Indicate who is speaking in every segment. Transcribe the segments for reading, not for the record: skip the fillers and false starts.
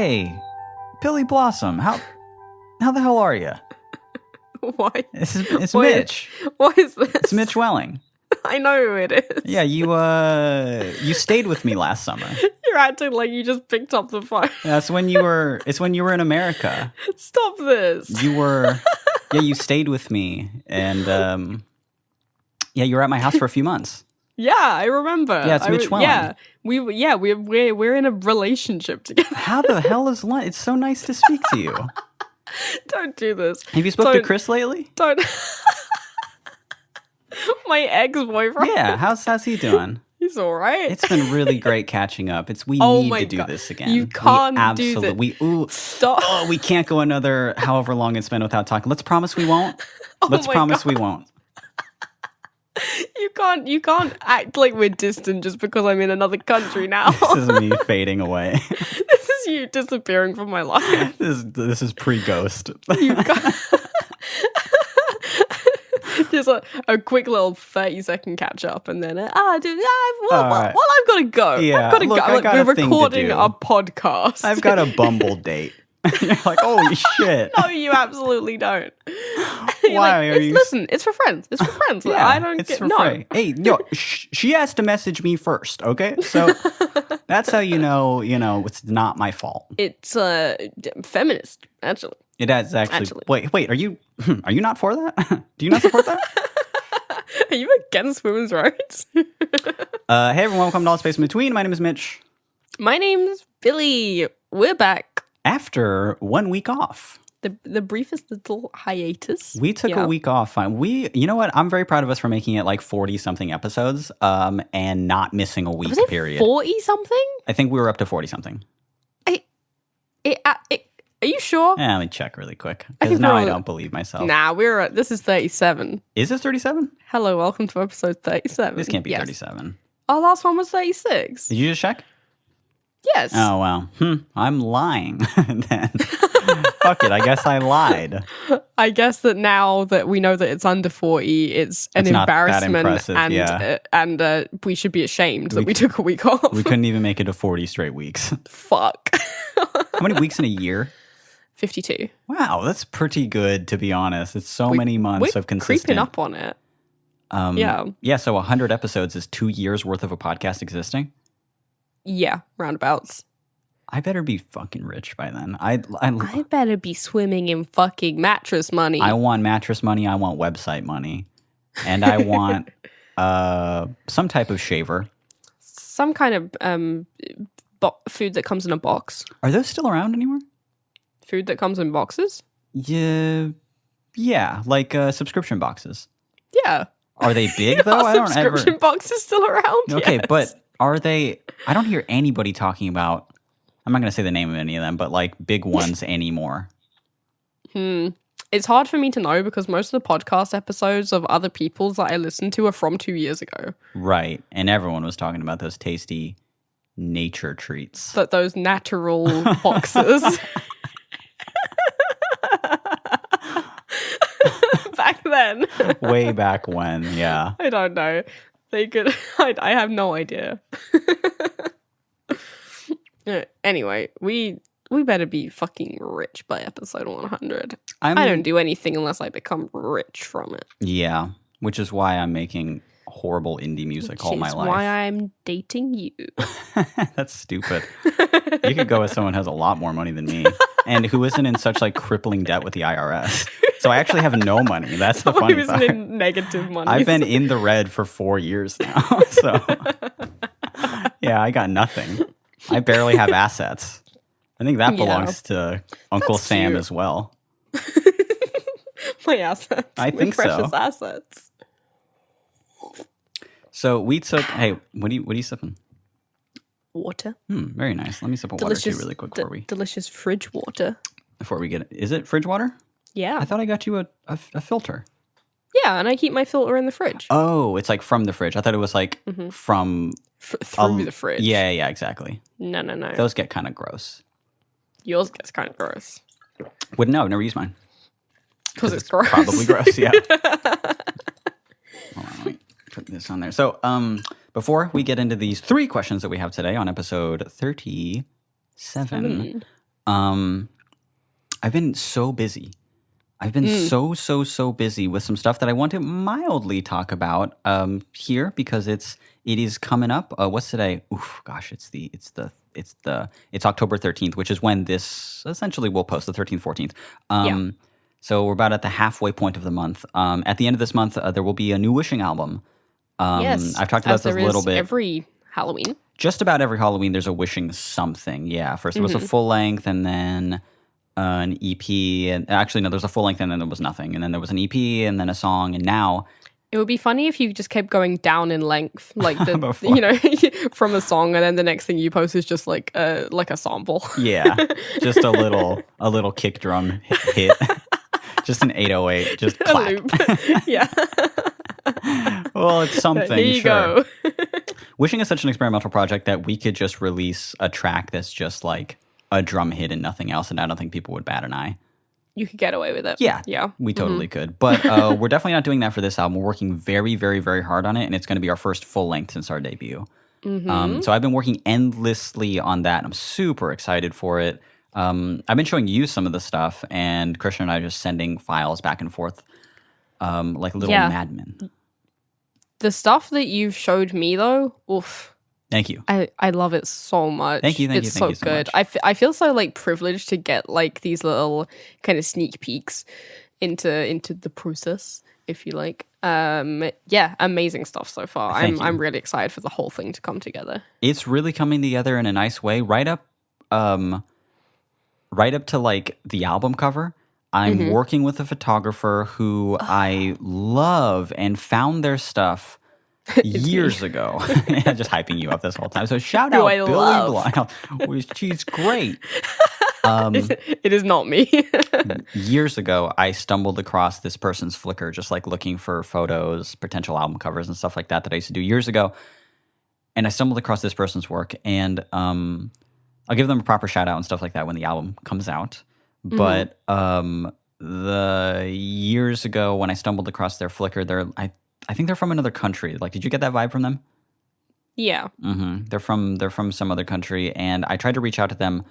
Speaker 1: Hey, Billy Blossom, how the hell are you?
Speaker 2: Why?
Speaker 1: It's Mitch.
Speaker 2: What is this?
Speaker 1: It's Mitch Welling.
Speaker 2: I know who it is.
Speaker 1: Yeah, you stayed with me last summer.
Speaker 2: You're acting like you just picked up the phone.
Speaker 1: That's when you were. It's when you were in America.
Speaker 2: Stop this.
Speaker 1: You were. Yeah, you stayed with me, and yeah, you were at my house for a few months.
Speaker 2: Yeah, I remember.
Speaker 1: Yeah, it's Mitch Welling.
Speaker 2: Yeah, we're in a relationship together.
Speaker 1: How the hell is lunch? It's so nice to speak to you.
Speaker 2: Don't do this.
Speaker 1: Have you spoke to Chris lately?
Speaker 2: Don't. My ex-boyfriend.
Speaker 1: Yeah, how's he doing?
Speaker 2: He's all right.
Speaker 1: It's been really great catching up. We
Speaker 2: Oh
Speaker 1: need
Speaker 2: my
Speaker 1: to do
Speaker 2: God.
Speaker 1: this again.
Speaker 2: You can't do that.
Speaker 1: Stop. Oh, we can't go another however long it's been without talking. Let's promise we won't. Let's promise we won't.
Speaker 2: You can't act like we're distant just because I'm in another country now.
Speaker 1: This is me fading away.
Speaker 2: This is you disappearing from my life.
Speaker 1: This is pre-ghost.
Speaker 2: You got just a quick little 30-second catch up, and then well, I've got to go.
Speaker 1: Yeah,
Speaker 2: I've got to
Speaker 1: look,
Speaker 2: go.
Speaker 1: I got
Speaker 2: We're
Speaker 1: a thing to
Speaker 2: recording
Speaker 1: do.
Speaker 2: a podcast.
Speaker 1: I've got a Bumble date. You're like, holy shit.
Speaker 2: No, you absolutely don't.
Speaker 1: Why are you?
Speaker 2: Listen, it's for friends. It's for friends.
Speaker 1: Yeah,
Speaker 2: I don't
Speaker 1: it's
Speaker 2: get
Speaker 1: for
Speaker 2: no.
Speaker 1: free. Hey, she has to message me first, okay? So that's how you know it's not my fault.
Speaker 2: It's feminist, actually.
Speaker 1: It is actually. Wait, are you not for that? Do you not support that?
Speaker 2: Are you against women's rights?
Speaker 1: Hey everyone, welcome to All Space in Between. My name is Mitch.
Speaker 2: My name's Billy. We're back
Speaker 1: After 1 week off.
Speaker 2: The briefest little hiatus.
Speaker 1: We took a week off. You know what? I'm very proud of us for making it like 40-something episodes and not missing a week period.
Speaker 2: 40-something?
Speaker 1: I think we were up to 40-something.
Speaker 2: Are you sure?
Speaker 1: Yeah, let me check really quick. Because now I don't believe myself.
Speaker 2: Nah, this is 37.
Speaker 1: Is this 37?
Speaker 2: Hello, welcome to episode 37.
Speaker 1: This can't be 37.
Speaker 2: Our last one was 36.
Speaker 1: Did you just check?
Speaker 2: Yes.
Speaker 1: Oh, well. I'm lying then. Fuck it, I guess I lied.
Speaker 2: I guess that now that we know that it's under 40, it's an embarrassment and we should be ashamed that we took a week off.
Speaker 1: We couldn't even make it to 40 straight weeks.
Speaker 2: Fuck.
Speaker 1: How many weeks in a year?
Speaker 2: 52.
Speaker 1: Wow, that's pretty good, to be honest. It's so many months of consistent.
Speaker 2: Creeping up on it.
Speaker 1: Yeah, so 100 episodes is 2 years worth of a podcast existing?
Speaker 2: Yeah, roundabouts.
Speaker 1: I better be fucking rich by then. I
Speaker 2: better be swimming in fucking mattress money.
Speaker 1: I want mattress money. I want website money. And I want some type of shaver.
Speaker 2: Some kind of food that comes in a box.
Speaker 1: Are those still around anymore?
Speaker 2: Food that comes in boxes?
Speaker 1: Yeah, like subscription boxes.
Speaker 2: Yeah.
Speaker 1: Are they big though? I don't ever.
Speaker 2: Subscription boxes still around?
Speaker 1: Okay,
Speaker 2: yes.
Speaker 1: But are they? I don't hear anybody talking about. I'm not going to say the name of any of them, but like big ones anymore.
Speaker 2: It's hard for me to know because most of the podcast episodes of other people's that I listen to are from 2 years ago.
Speaker 1: Right, and everyone was talking about those tasty nature treats.
Speaker 2: Those natural boxes. Back then.
Speaker 1: Way back when, yeah.
Speaker 2: I don't know. They could. I have no idea. Anyway, we better be fucking rich by episode 100. I don't do anything unless I become rich from it.
Speaker 1: Yeah, which is why I'm making horrible indie music all my life.
Speaker 2: Which is why I'm dating you.
Speaker 1: That's stupid. You could go with someone who has a lot more money than me and who isn't in such like crippling debt with the IRS. So I actually have no money. That's the funny part.
Speaker 2: In negative money.
Speaker 1: I've been in the red for 4 years now. So yeah, I got nothing. I barely have assets. I think that belongs to Uncle Sam as well.
Speaker 2: My assets.
Speaker 1: I think
Speaker 2: precious assets.
Speaker 1: So we took. Hey, what are you sipping?
Speaker 2: Water.
Speaker 1: Very nice. Let me sip a water too really quick before we.
Speaker 2: Delicious fridge water.
Speaker 1: Before we get it, is it fridge water?
Speaker 2: Yeah.
Speaker 1: I thought I got you a filter.
Speaker 2: Yeah, and I keep my filter in the fridge.
Speaker 1: Oh, it's like from the fridge. I thought it was like from
Speaker 2: through the fridge.
Speaker 1: Yeah, exactly.
Speaker 2: No.
Speaker 1: Those get kind of gross.
Speaker 2: Yours gets kind of gross.
Speaker 1: Wouldn't know. I've never used mine.
Speaker 2: Because it's gross.
Speaker 1: Probably gross, yeah. Hold on, let me put this on there. So, before we get into these 3 questions that we have today on episode 37, I've been so busy. I've been so busy with some stuff that I want to mildly talk about here because it is coming up. What's today? Oof, gosh, it's October 13th, which is when this essentially will post, the 13th, 14th. So we're about at the halfway point of the month. At the end of this month, there will be a new Wishing album.
Speaker 2: Yes,
Speaker 1: I've talked about this a little bit.
Speaker 2: Every Halloween.
Speaker 1: Just about every Halloween, there's a Wishing something. Yeah, first it was a full length, and then an EP, and actually no, there was a full length, and then there was nothing, and then there was an EP, and then a song, and now
Speaker 2: it would be funny if you just kept going down in length, like the from a song, and then the next thing you post is just like a sample.
Speaker 1: Yeah, just a little kick drum hit, just an 808, just clap.
Speaker 2: A loop. Yeah.
Speaker 1: Well, it's something.
Speaker 2: Here you go.
Speaker 1: Wishing is such an experimental project that we could just release a track that's just like a drum hit and nothing else, and I don't think people would bat an eye.
Speaker 2: You could get away with it.
Speaker 1: Yeah, we totally could. But we're definitely not doing that for this album. We're working very, very, very hard on it, and it's going to be our first full length since our debut. So I've been working endlessly on that, and I'm super excited for it. I've been showing you some of the stuff, and Christian and I are just sending files back and forth like little madmen.
Speaker 2: The stuff that you've showed me, though, oof.
Speaker 1: Thank you.
Speaker 2: I love it so much.
Speaker 1: Thank you.
Speaker 2: It's so good. I feel so like privileged to get like these little kind of sneak peeks into the process, if you like. Yeah, amazing stuff so far. I'm really excited for the whole thing to come together.
Speaker 1: It's really coming together in a nice way. Right up to like the album cover. I'm working with a photographer who I love and found their stuff years ago. Just hyping you up this whole time. So shout out Billy Blythe. She's great.
Speaker 2: It is not me.
Speaker 1: Years ago, I stumbled across this person's Flickr, just like looking for photos, potential album covers and stuff like that I used to do years ago. And I stumbled across this person's work, and I'll give them a proper shout out and stuff like that when the album comes out. But the years ago when I stumbled across their Flickr, I think they're from another country. Like, did you get that vibe from them?
Speaker 2: Yeah.
Speaker 1: They're from some other country, and I tried to reach out to them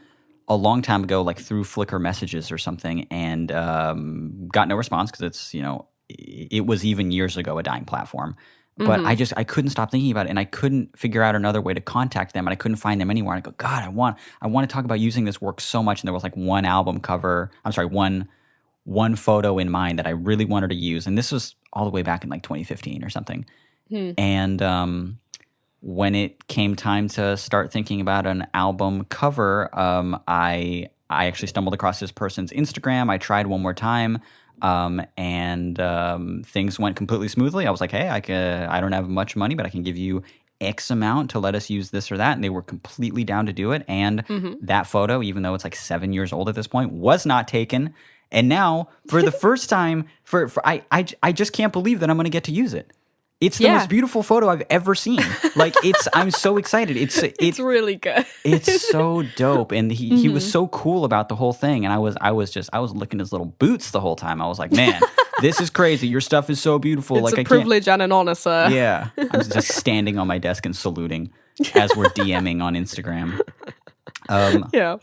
Speaker 1: a long time ago, like through Flickr messages or something, and got no response because it was even years ago a dying platform. But I couldn't stop thinking about it, and I couldn't figure out another way to contact them, and I couldn't find them anywhere. And I go, God, I want to talk about using this work so much. And there was like one photo in mind that I really wanted to use, and this was all the way back in like 2015 or something. And when it came time to start thinking about an album cover, I actually stumbled across this person's Instagram. I tried one more time. And things went completely smoothly. I was like, hey, I don't have much money, but I can give you X amount to let us use this or that. And they were completely down to do it. And that photo, even though it's like 7 years old at this point, was not taken. And now, for the first time, I just can't believe that I'm going to get to use it. It's the most beautiful photo I've ever seen. Like, I'm so excited. It's
Speaker 2: really good.
Speaker 1: It's so dope, and he was so cool about the whole thing. And I was licking his little boots the whole time. I was like, man, this is crazy. Your stuff is so beautiful.
Speaker 2: It's a privilege and an honor, sir.
Speaker 1: Yeah, I was just standing on my desk and saluting as we're DMing on Instagram.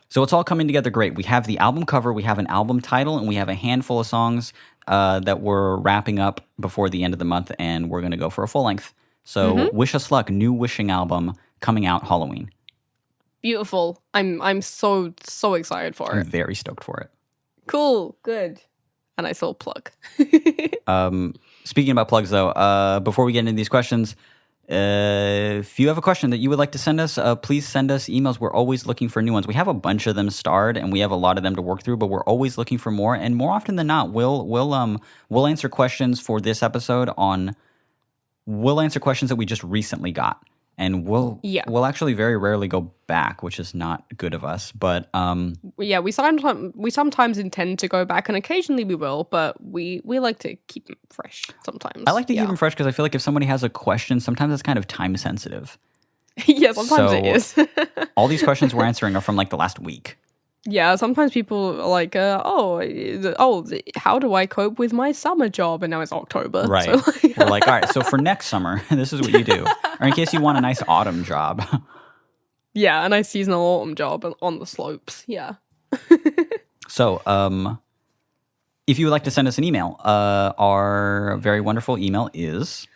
Speaker 1: So it's all coming together great. We have the album cover, we have an album title, and we have a handful of songs that we're wrapping up before the end of the month, and we're going to go for a full length. So wish us luck. New Wishing album coming out Halloween.
Speaker 2: Beautiful. I'm so excited for it.
Speaker 1: I'm very stoked for it.
Speaker 2: Cool. Good. And I saw a plug.
Speaker 1: Speaking about plugs, though, before we get into these questions, if you have a question that you would like to send us, please send us emails. We're always looking for new ones. We have a bunch of them starred, and we have a lot of them to work through, but we're always looking for more. And more often than not, we'll answer questions for this episode we'll answer questions that we just recently got. And we'll actually very rarely go back, which is not good of us. But
Speaker 2: we sometimes intend to go back, and occasionally we will. But we like to keep them fresh sometimes.
Speaker 1: I like to keep them fresh because I feel like if somebody has a question, sometimes it's kind of time sensitive.
Speaker 2: Yeah, sometimes it is.
Speaker 1: All these questions we're answering are from like the last week.
Speaker 2: Yeah, sometimes people are like, how do I cope with my summer job? And now it's October.
Speaker 1: Right.
Speaker 2: So,
Speaker 1: we're like, all right, so for next summer, this is what you do. Or in case you want a nice autumn job.
Speaker 2: Yeah, a nice seasonal autumn job on the slopes. Yeah.
Speaker 1: So, if you would like to send us an email, our very wonderful email is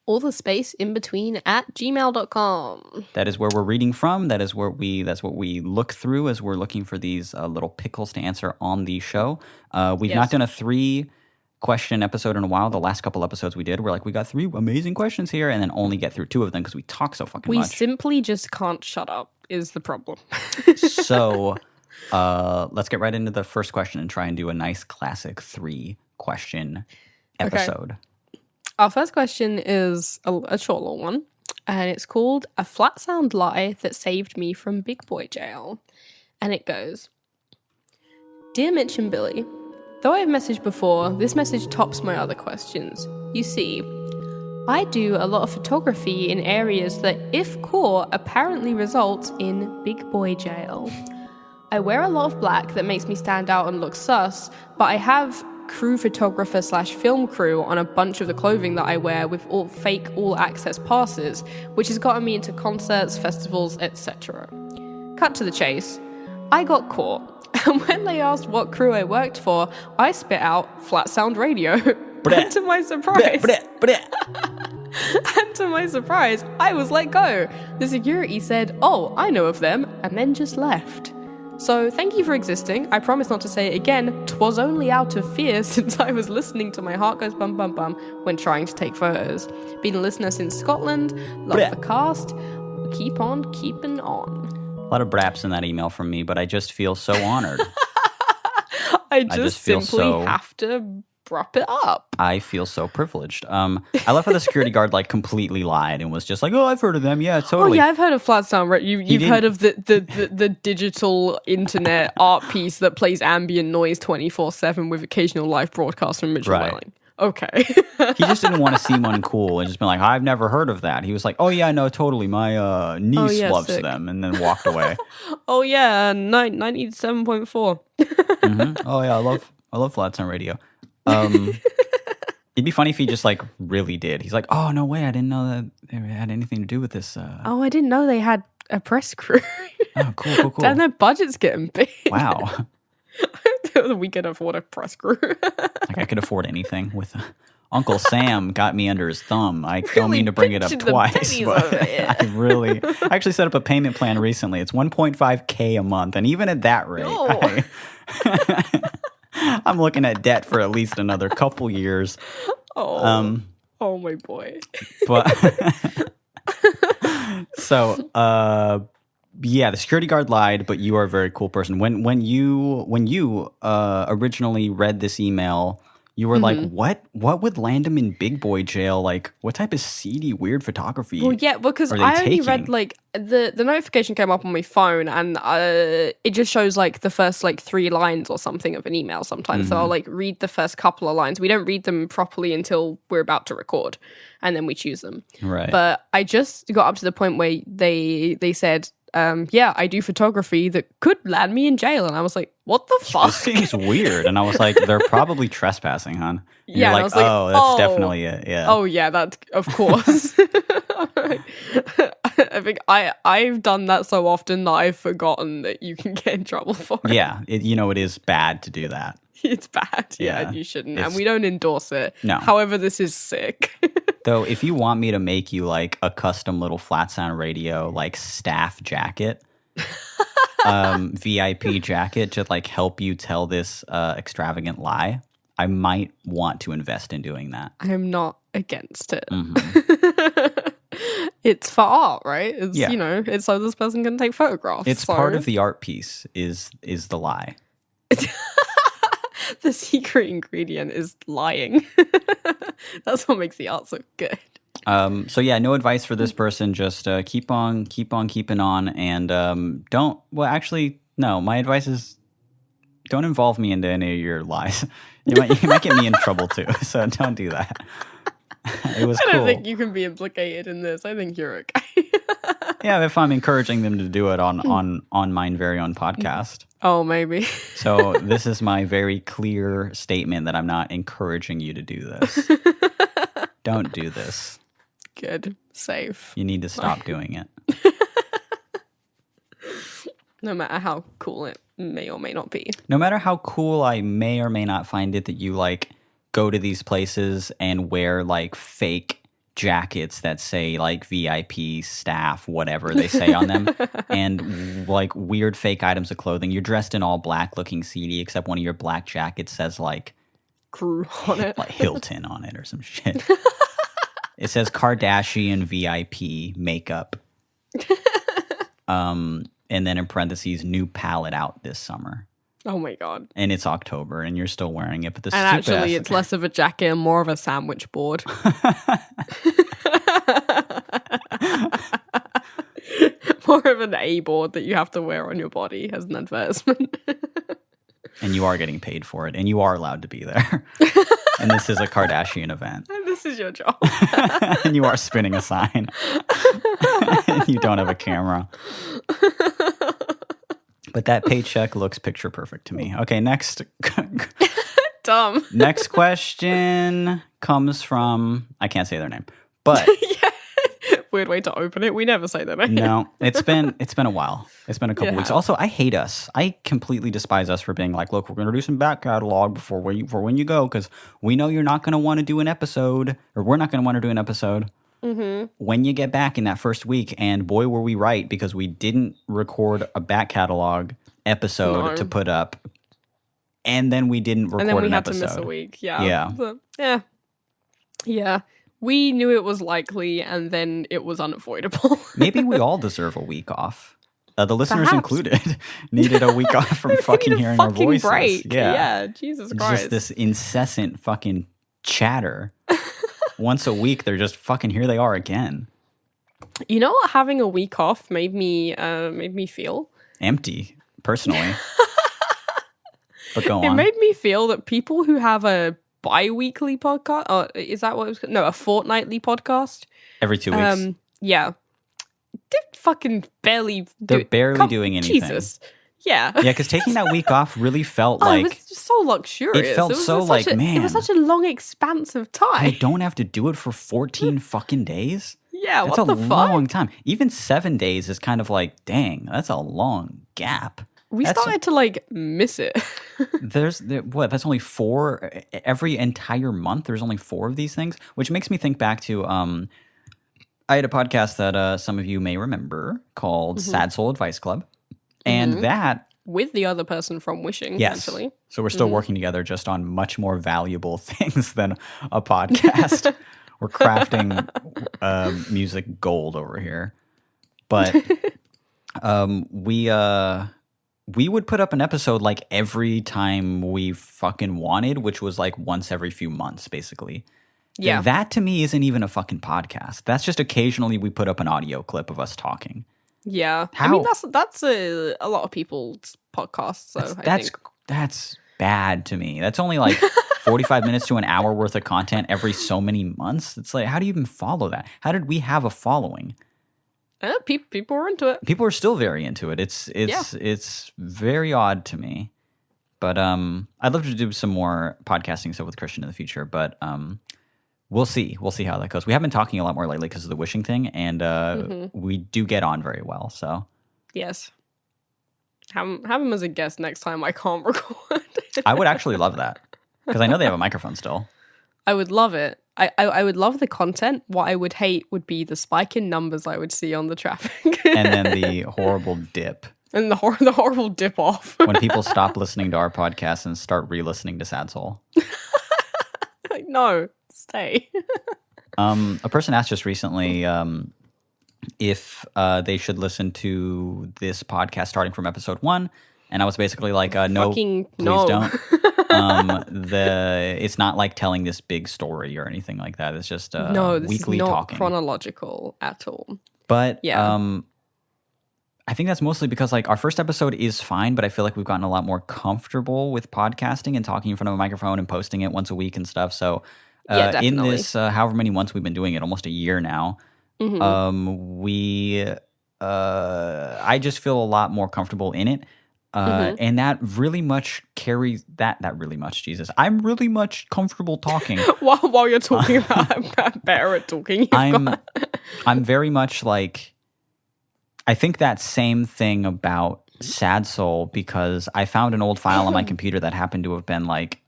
Speaker 2: all the space in between at gmail.com.
Speaker 1: That is where we're reading from. That's what we look through as we're looking for these little pickles to answer on the show. We've not done a 3-question episode in a while. The last couple episodes we did, we're like, we got 3 amazing questions here, and then only get through 2 of them because we talk so fucking much.
Speaker 2: We simply just can't shut up is the problem.
Speaker 1: So let's get right into the first question and try and do a nice classic 3-question episode.
Speaker 2: Okay. Our first question is a short little one, and it's called A Flat Sound Lie That Saved Me from Big Boy Jail. And it goes, Dear Mitch and Billy, though I've messaged before, this message tops my other questions. You see, I do a lot of photography in areas that, if caught, apparently results in Big Boy Jail. I wear a lot of black that makes me stand out and look sus, but I have crew photographer / film crew on a bunch of the clothing that I wear with all fake all access passes, which has gotten me into concerts, festivals, etc. Cut to the chase. I got caught, and when they asked what crew I worked for, I spit out Flat Sound Radio. And to my surprise, I was let go. The security said, "Oh, I know of them," and then just left. So, thank you for existing. I promise not to say it again. 'Twas only out of fear since I was listening to My Heart Goes Bum Bum Bum when trying to take photos. Been a listener since Scotland. Love the cast. Keep on keeping on.
Speaker 1: A lot of braps in that email from me, but I just feel so honored.
Speaker 2: I just simply have to prop it up.
Speaker 1: I feel so privileged. I love how the security guard completely lied and was just like, "Oh, I've heard of them. Yeah, totally."
Speaker 2: Oh yeah, I've heard of Flat Sound. Right? You've heard of the digital internet art piece that plays ambient noise 24/7 with occasional live broadcasts from Mitchell Welling. Okay.
Speaker 1: He just didn't want to seem uncool and just been like, "I've never heard of that." He was like, "Oh yeah, no, totally. My niece loves them," and then walked away.
Speaker 2: Oh yeah, 97.4.
Speaker 1: Mm-hmm. Oh yeah, I love Flat Sound Radio. It'd be funny if he just really did. He's like, "Oh no way, I didn't know that they had anything to do with this."
Speaker 2: Oh, I didn't know they had a press crew.
Speaker 1: Oh, cool.
Speaker 2: Damn, their budget's getting big.
Speaker 1: Wow.
Speaker 2: We could afford a press crew.
Speaker 1: I could afford anything with Uncle Sam got me under his thum. I don't mean to bring it up twice, but I actually set up a payment plan recently. It's $1.5K a month, and even at that rate, I'm looking at debt for at least another couple years.
Speaker 2: Oh my boy.
Speaker 1: But so, yeah, the security guard lied, but you are a very cool person. When you originally read this email, you were like, what would land him in Big Boy Jail? What type of seedy, weird photography?
Speaker 2: Well, yeah, because I only read the notification came up on my phone, and it just shows the first 3 lines or something of an email sometimes. So I'll read the first couple of lines. We don't read them properly until we're about to record, and then we choose them.
Speaker 1: Right.
Speaker 2: But I just got up to the point where they said, yeah, I do photography that could land me in jail. And I was like, what the fuck?
Speaker 1: This seems weird. And I was like, they're probably trespassing, hon. And
Speaker 2: yeah,
Speaker 1: you're like, oh, that's definitely it. Yeah.
Speaker 2: Oh, yeah, that, of course. I think I've done that so often that I've forgotten that you can get in trouble for it.
Speaker 1: Yeah, it is bad to do that.
Speaker 2: It's bad, yeah, you shouldn't. And we don't endorse it.
Speaker 1: No.
Speaker 2: However, this is sick.
Speaker 1: Though, if you want me to make you a custom little Flat Sound Radio staff jacket, VIP jacket to help you tell this extravagant lie, I might want to invest in doing that.
Speaker 2: I'm not against it.
Speaker 1: Mm-hmm.
Speaker 2: It's for art, right? It's it's so this person can take photographs.
Speaker 1: It's part of the art piece is the lie.
Speaker 2: The secret ingredient is lying. That's what makes the art so good.
Speaker 1: So yeah, no advice for this person. Just keep on keeping on, and don't. Well, actually, no. My advice is don't involve me into any of your lies. You might get me in trouble too. So don't do that. It was.
Speaker 2: I don't think you can be implicated in this. I think you're okay.
Speaker 1: Yeah, if I'm encouraging them to do it on mine very own podcast.
Speaker 2: Oh, maybe.
Speaker 1: So this is my very clear statement that I'm not encouraging you to do this. Don't do this.
Speaker 2: Good. Safe.
Speaker 1: You need to stop doing it.
Speaker 2: No matter how cool it may or may not be.
Speaker 1: No matter how cool I may or may not find it that you like go to these places and wear like fake jackets that say like VIP staff, whatever they say on them, and like weird fake items of clothing. You're dressed in all black looking seedy, except one of your black jackets says like
Speaker 2: crew on it.
Speaker 1: Like Hilton on it or some shit. It says Kardashian VIP makeup. And then in parentheses, new palette out this summer.
Speaker 2: Oh my god.
Speaker 1: And it's October and you're still wearing it. But
Speaker 2: and actually it's less of a jacket and more of a sandwich board. More of an A board that you have to wear on your body as an advertisement.
Speaker 1: And you are getting paid for it. And you are allowed to be there. And this is a Kardashian event.
Speaker 2: And this is your job.
Speaker 1: And you are spinning a sign. And you don't have a camera. But that paycheck looks picture perfect to me. Okay, next.
Speaker 2: Dumb.
Speaker 1: Next question comes from, I can't say their name, but
Speaker 2: yeah. Weird way to open it. We never say their name.
Speaker 1: No, it's been a while. It's been a couple weeks. Also, I hate us. I completely despise us for being like, look, we're going to do some back catalog for when you go, because we know you're not going to want to do an episode, or we're not going to want to do an episode when you get back in that first week. And boy, were we right, because we didn't record a back catalog episode to put up, and then we didn't record an episode. And then we had to miss
Speaker 2: a week. Yeah. But, yeah. We knew it was likely, and then it was unavoidable.
Speaker 1: Maybe we all deserve a week off. The listeners included needed a week off from fucking hearing our voices.
Speaker 2: Break. Yeah, Jesus Christ.
Speaker 1: Just this incessant fucking chatter. Once a week, they're just fucking here they are again.
Speaker 2: You know what having a week off made me feel?
Speaker 1: Empty, personally. But go on.
Speaker 2: It made me feel that people who have a bi-weekly podcast, or is that what it was called? No, a fortnightly podcast.
Speaker 1: Every 2 weeks.
Speaker 2: Yeah. They're fucking barely
Speaker 1: They're barely doing anything.
Speaker 2: Jesus. Yeah.
Speaker 1: Yeah, because taking that week off really felt like...
Speaker 2: it was just so luxurious.
Speaker 1: It felt so like, man...
Speaker 2: It was such a long expanse of time.
Speaker 1: I don't have to do it for 14 fucking days?
Speaker 2: Yeah,
Speaker 1: that's
Speaker 2: what the fuck?
Speaker 1: That's a long time. Even 7 days is kind of like, dang, that's a long gap.
Speaker 2: We started to like miss it.
Speaker 1: That's only 4 every entire month. There's only 4 of these things, which makes me think back to I had a podcast that some of you may remember called Sad Soul Advice Club. And that
Speaker 2: with the other person from Wishing, actually.
Speaker 1: So we're still working together, just on much more valuable things than a podcast. We're crafting music gold over here. But we would put up an episode like every time we fucking wanted, which was like once every few months, basically. Yeah. That to me isn't even a fucking podcast. That's just occasionally we put up an audio clip of us talking.
Speaker 2: Yeah. I mean, that's a lot of people's podcasts. So
Speaker 1: that's bad to me. That's only like 45 minutes to an hour worth of content every so many months. It's like, how do you even follow that? How did we have a following?
Speaker 2: People are into it.
Speaker 1: People are still very into it. It's very odd to me. But I'd love to do some more podcasting stuff with Christian in the future. But we'll see. We'll see how that goes. We have been talking a lot more lately because of the Wishing thing, and we do get on very well. So
Speaker 2: yes, have him as a guest next time. I can't record.
Speaker 1: I would actually love that because I know they have a microphone still.
Speaker 2: I would love it. I would love the content. What I would hate would be the spike in numbers I would see on the traffic.
Speaker 1: And then the horrible dip.
Speaker 2: And the horrible dip off.
Speaker 1: When people stop listening to our podcast and start re-listening to Sad Soul.
Speaker 2: Like, no, stay.
Speaker 1: A person asked just recently if they should listen to this podcast starting from episode 1. And I was basically like, no, please don't. It's not like telling this big story or anything like that. It's just weekly
Speaker 2: is not
Speaker 1: talking.
Speaker 2: Chronological at all.
Speaker 1: But I think that's mostly because like our first episode is fine, but I feel like we've gotten a lot more comfortable with podcasting and talking in front of a microphone and posting it once a week and stuff. So in this, however many months we've been doing it, almost a year now, I just feel a lot more comfortable in it. And that really much carries that really much, Jesus. I'm really much comfortable talking.
Speaker 2: While you're talking about I'm better at talking.
Speaker 1: I'm very much like, I think that same thing about sad soul because I found an old file on my computer that happened to have been like,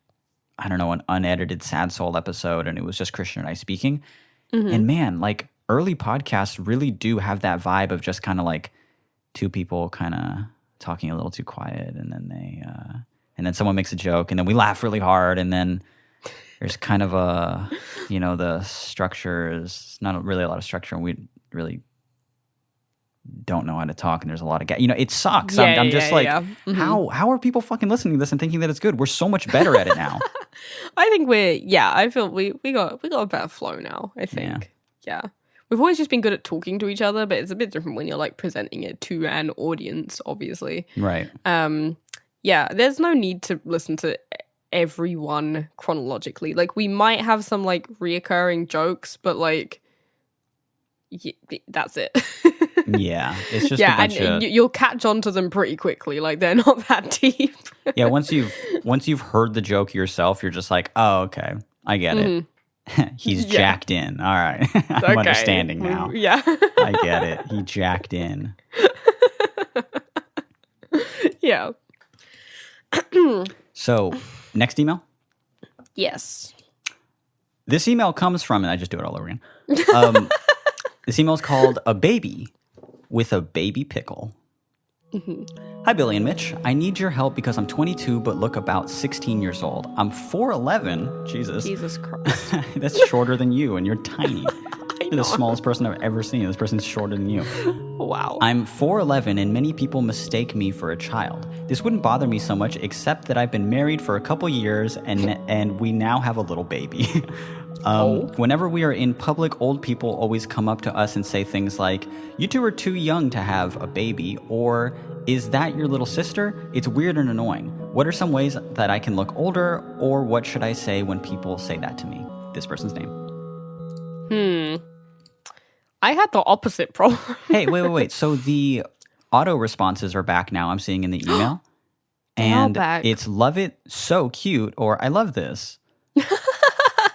Speaker 1: I don't know, an unedited sad soul episode, and it was just Christian and I speaking. And man, like early podcasts really do have that vibe of just kind of like two people kind of talking a little too quiet, and then someone makes a joke, and then we laugh really hard, and then there's kind of a, the structure is not really a lot of structure, and we really don't know how to talk, and there's a lot of it sucks. I'm just like, how are people fucking listening to this and thinking that it's good? We're so much better at it now.
Speaker 2: I think I feel we got a better flow now, I think. Yeah. We've always just been good at talking to each other, but it's a bit different when you're like presenting it to an audience, obviously.
Speaker 1: Right.
Speaker 2: There's no need to listen to everyone chronologically. Like, we might have some like reoccurring jokes, but like that's it.
Speaker 1: Yeah, it's just a bunch
Speaker 2: and you'll catch on to them pretty quickly. Like, they're not that deep.
Speaker 1: Yeah, once you've heard the joke yourself, you're just like, oh, okay, I get it. He's jacked in. All right, I'm understanding now.
Speaker 2: Yeah,
Speaker 1: I get it. He jacked in.
Speaker 2: Yeah.
Speaker 1: So, next email.
Speaker 2: Yes.
Speaker 1: This email comes from, and I just do it all over again. This email is called "A Baby with a Baby Pickle." Hi, Billy and Mitch. I need your help because I'm 22 but look about 16 years old. I'm 4'11".
Speaker 2: Jesus Christ.
Speaker 1: That's shorter than you, and you're tiny. You're the smallest person I've ever seen. This person's shorter than you.
Speaker 2: Wow.
Speaker 1: I'm 4'11", and many people mistake me for a child. This wouldn't bother me so much, except that I've been married for a couple years, and we now have a little baby. Whenever we are in public, old people always come up to us and say things like, "You two are too young to have a baby," or "Is that your little sister?" It's weird and annoying. What are some ways that I can look older, or what should I say when people say that to me? This person's name.
Speaker 2: I had the opposite problem.
Speaker 1: Hey, wait. So the auto responses are back now. I'm seeing in the email. And it's "love it, so cute," or "I love this."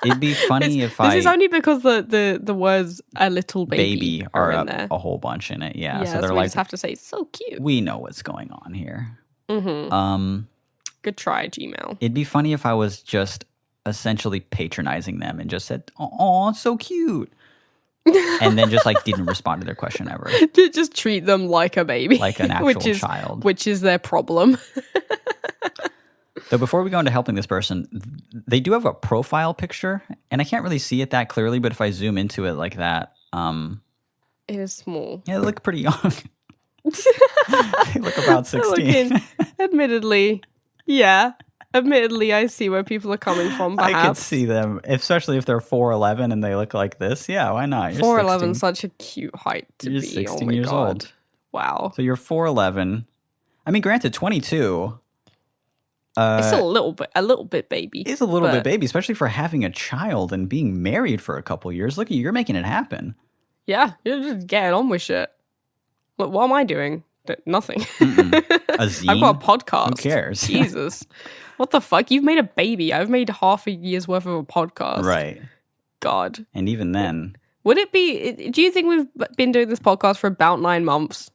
Speaker 1: It'd be funny if
Speaker 2: This is only because the words "a little baby"
Speaker 1: are
Speaker 2: in there.
Speaker 1: A whole bunch in it. Yeah.
Speaker 2: So they're like, just have to say "so cute."
Speaker 1: We know what's going on here.
Speaker 2: Good try, Gmail.
Speaker 1: It'd be funny if I was just essentially patronizing them and just said, "Oh, so cute." And then just like didn't respond to their question ever.
Speaker 2: Just treat them like a baby.
Speaker 1: Like an actual child.
Speaker 2: Which is their problem.
Speaker 1: So before we go into helping this person, they do have a profile picture, and I can't really see it that clearly, but if I zoom into it like that,
Speaker 2: it is small.
Speaker 1: Yeah, they look pretty young. They look about 16.
Speaker 2: Admittedly, I see where people are coming from, perhaps.
Speaker 1: I could see them, especially if they're 4'11" and they look like this. Yeah, why not?
Speaker 2: 4'11", such a cute height to
Speaker 1: you're
Speaker 2: be.
Speaker 1: 16
Speaker 2: oh my
Speaker 1: years
Speaker 2: God.
Speaker 1: old.
Speaker 2: Wow.
Speaker 1: So you're 4'11". I mean, granted, 22.
Speaker 2: It's a little bit baby.
Speaker 1: It's a little bit baby, especially for having a child and being married for a couple years. Look at you, you're making it happen.
Speaker 2: Yeah, you're just getting on with shit. Look, what am I doing? Nothing.
Speaker 1: A zine?
Speaker 2: I've got a podcast.
Speaker 1: Who cares?
Speaker 2: Jesus. What the fuck? You've made a baby. I've made half a year's worth of a podcast.
Speaker 1: Right.
Speaker 2: God.
Speaker 1: And even then.
Speaker 2: Would it be... Do you think we've been doing this podcast for about 9 months?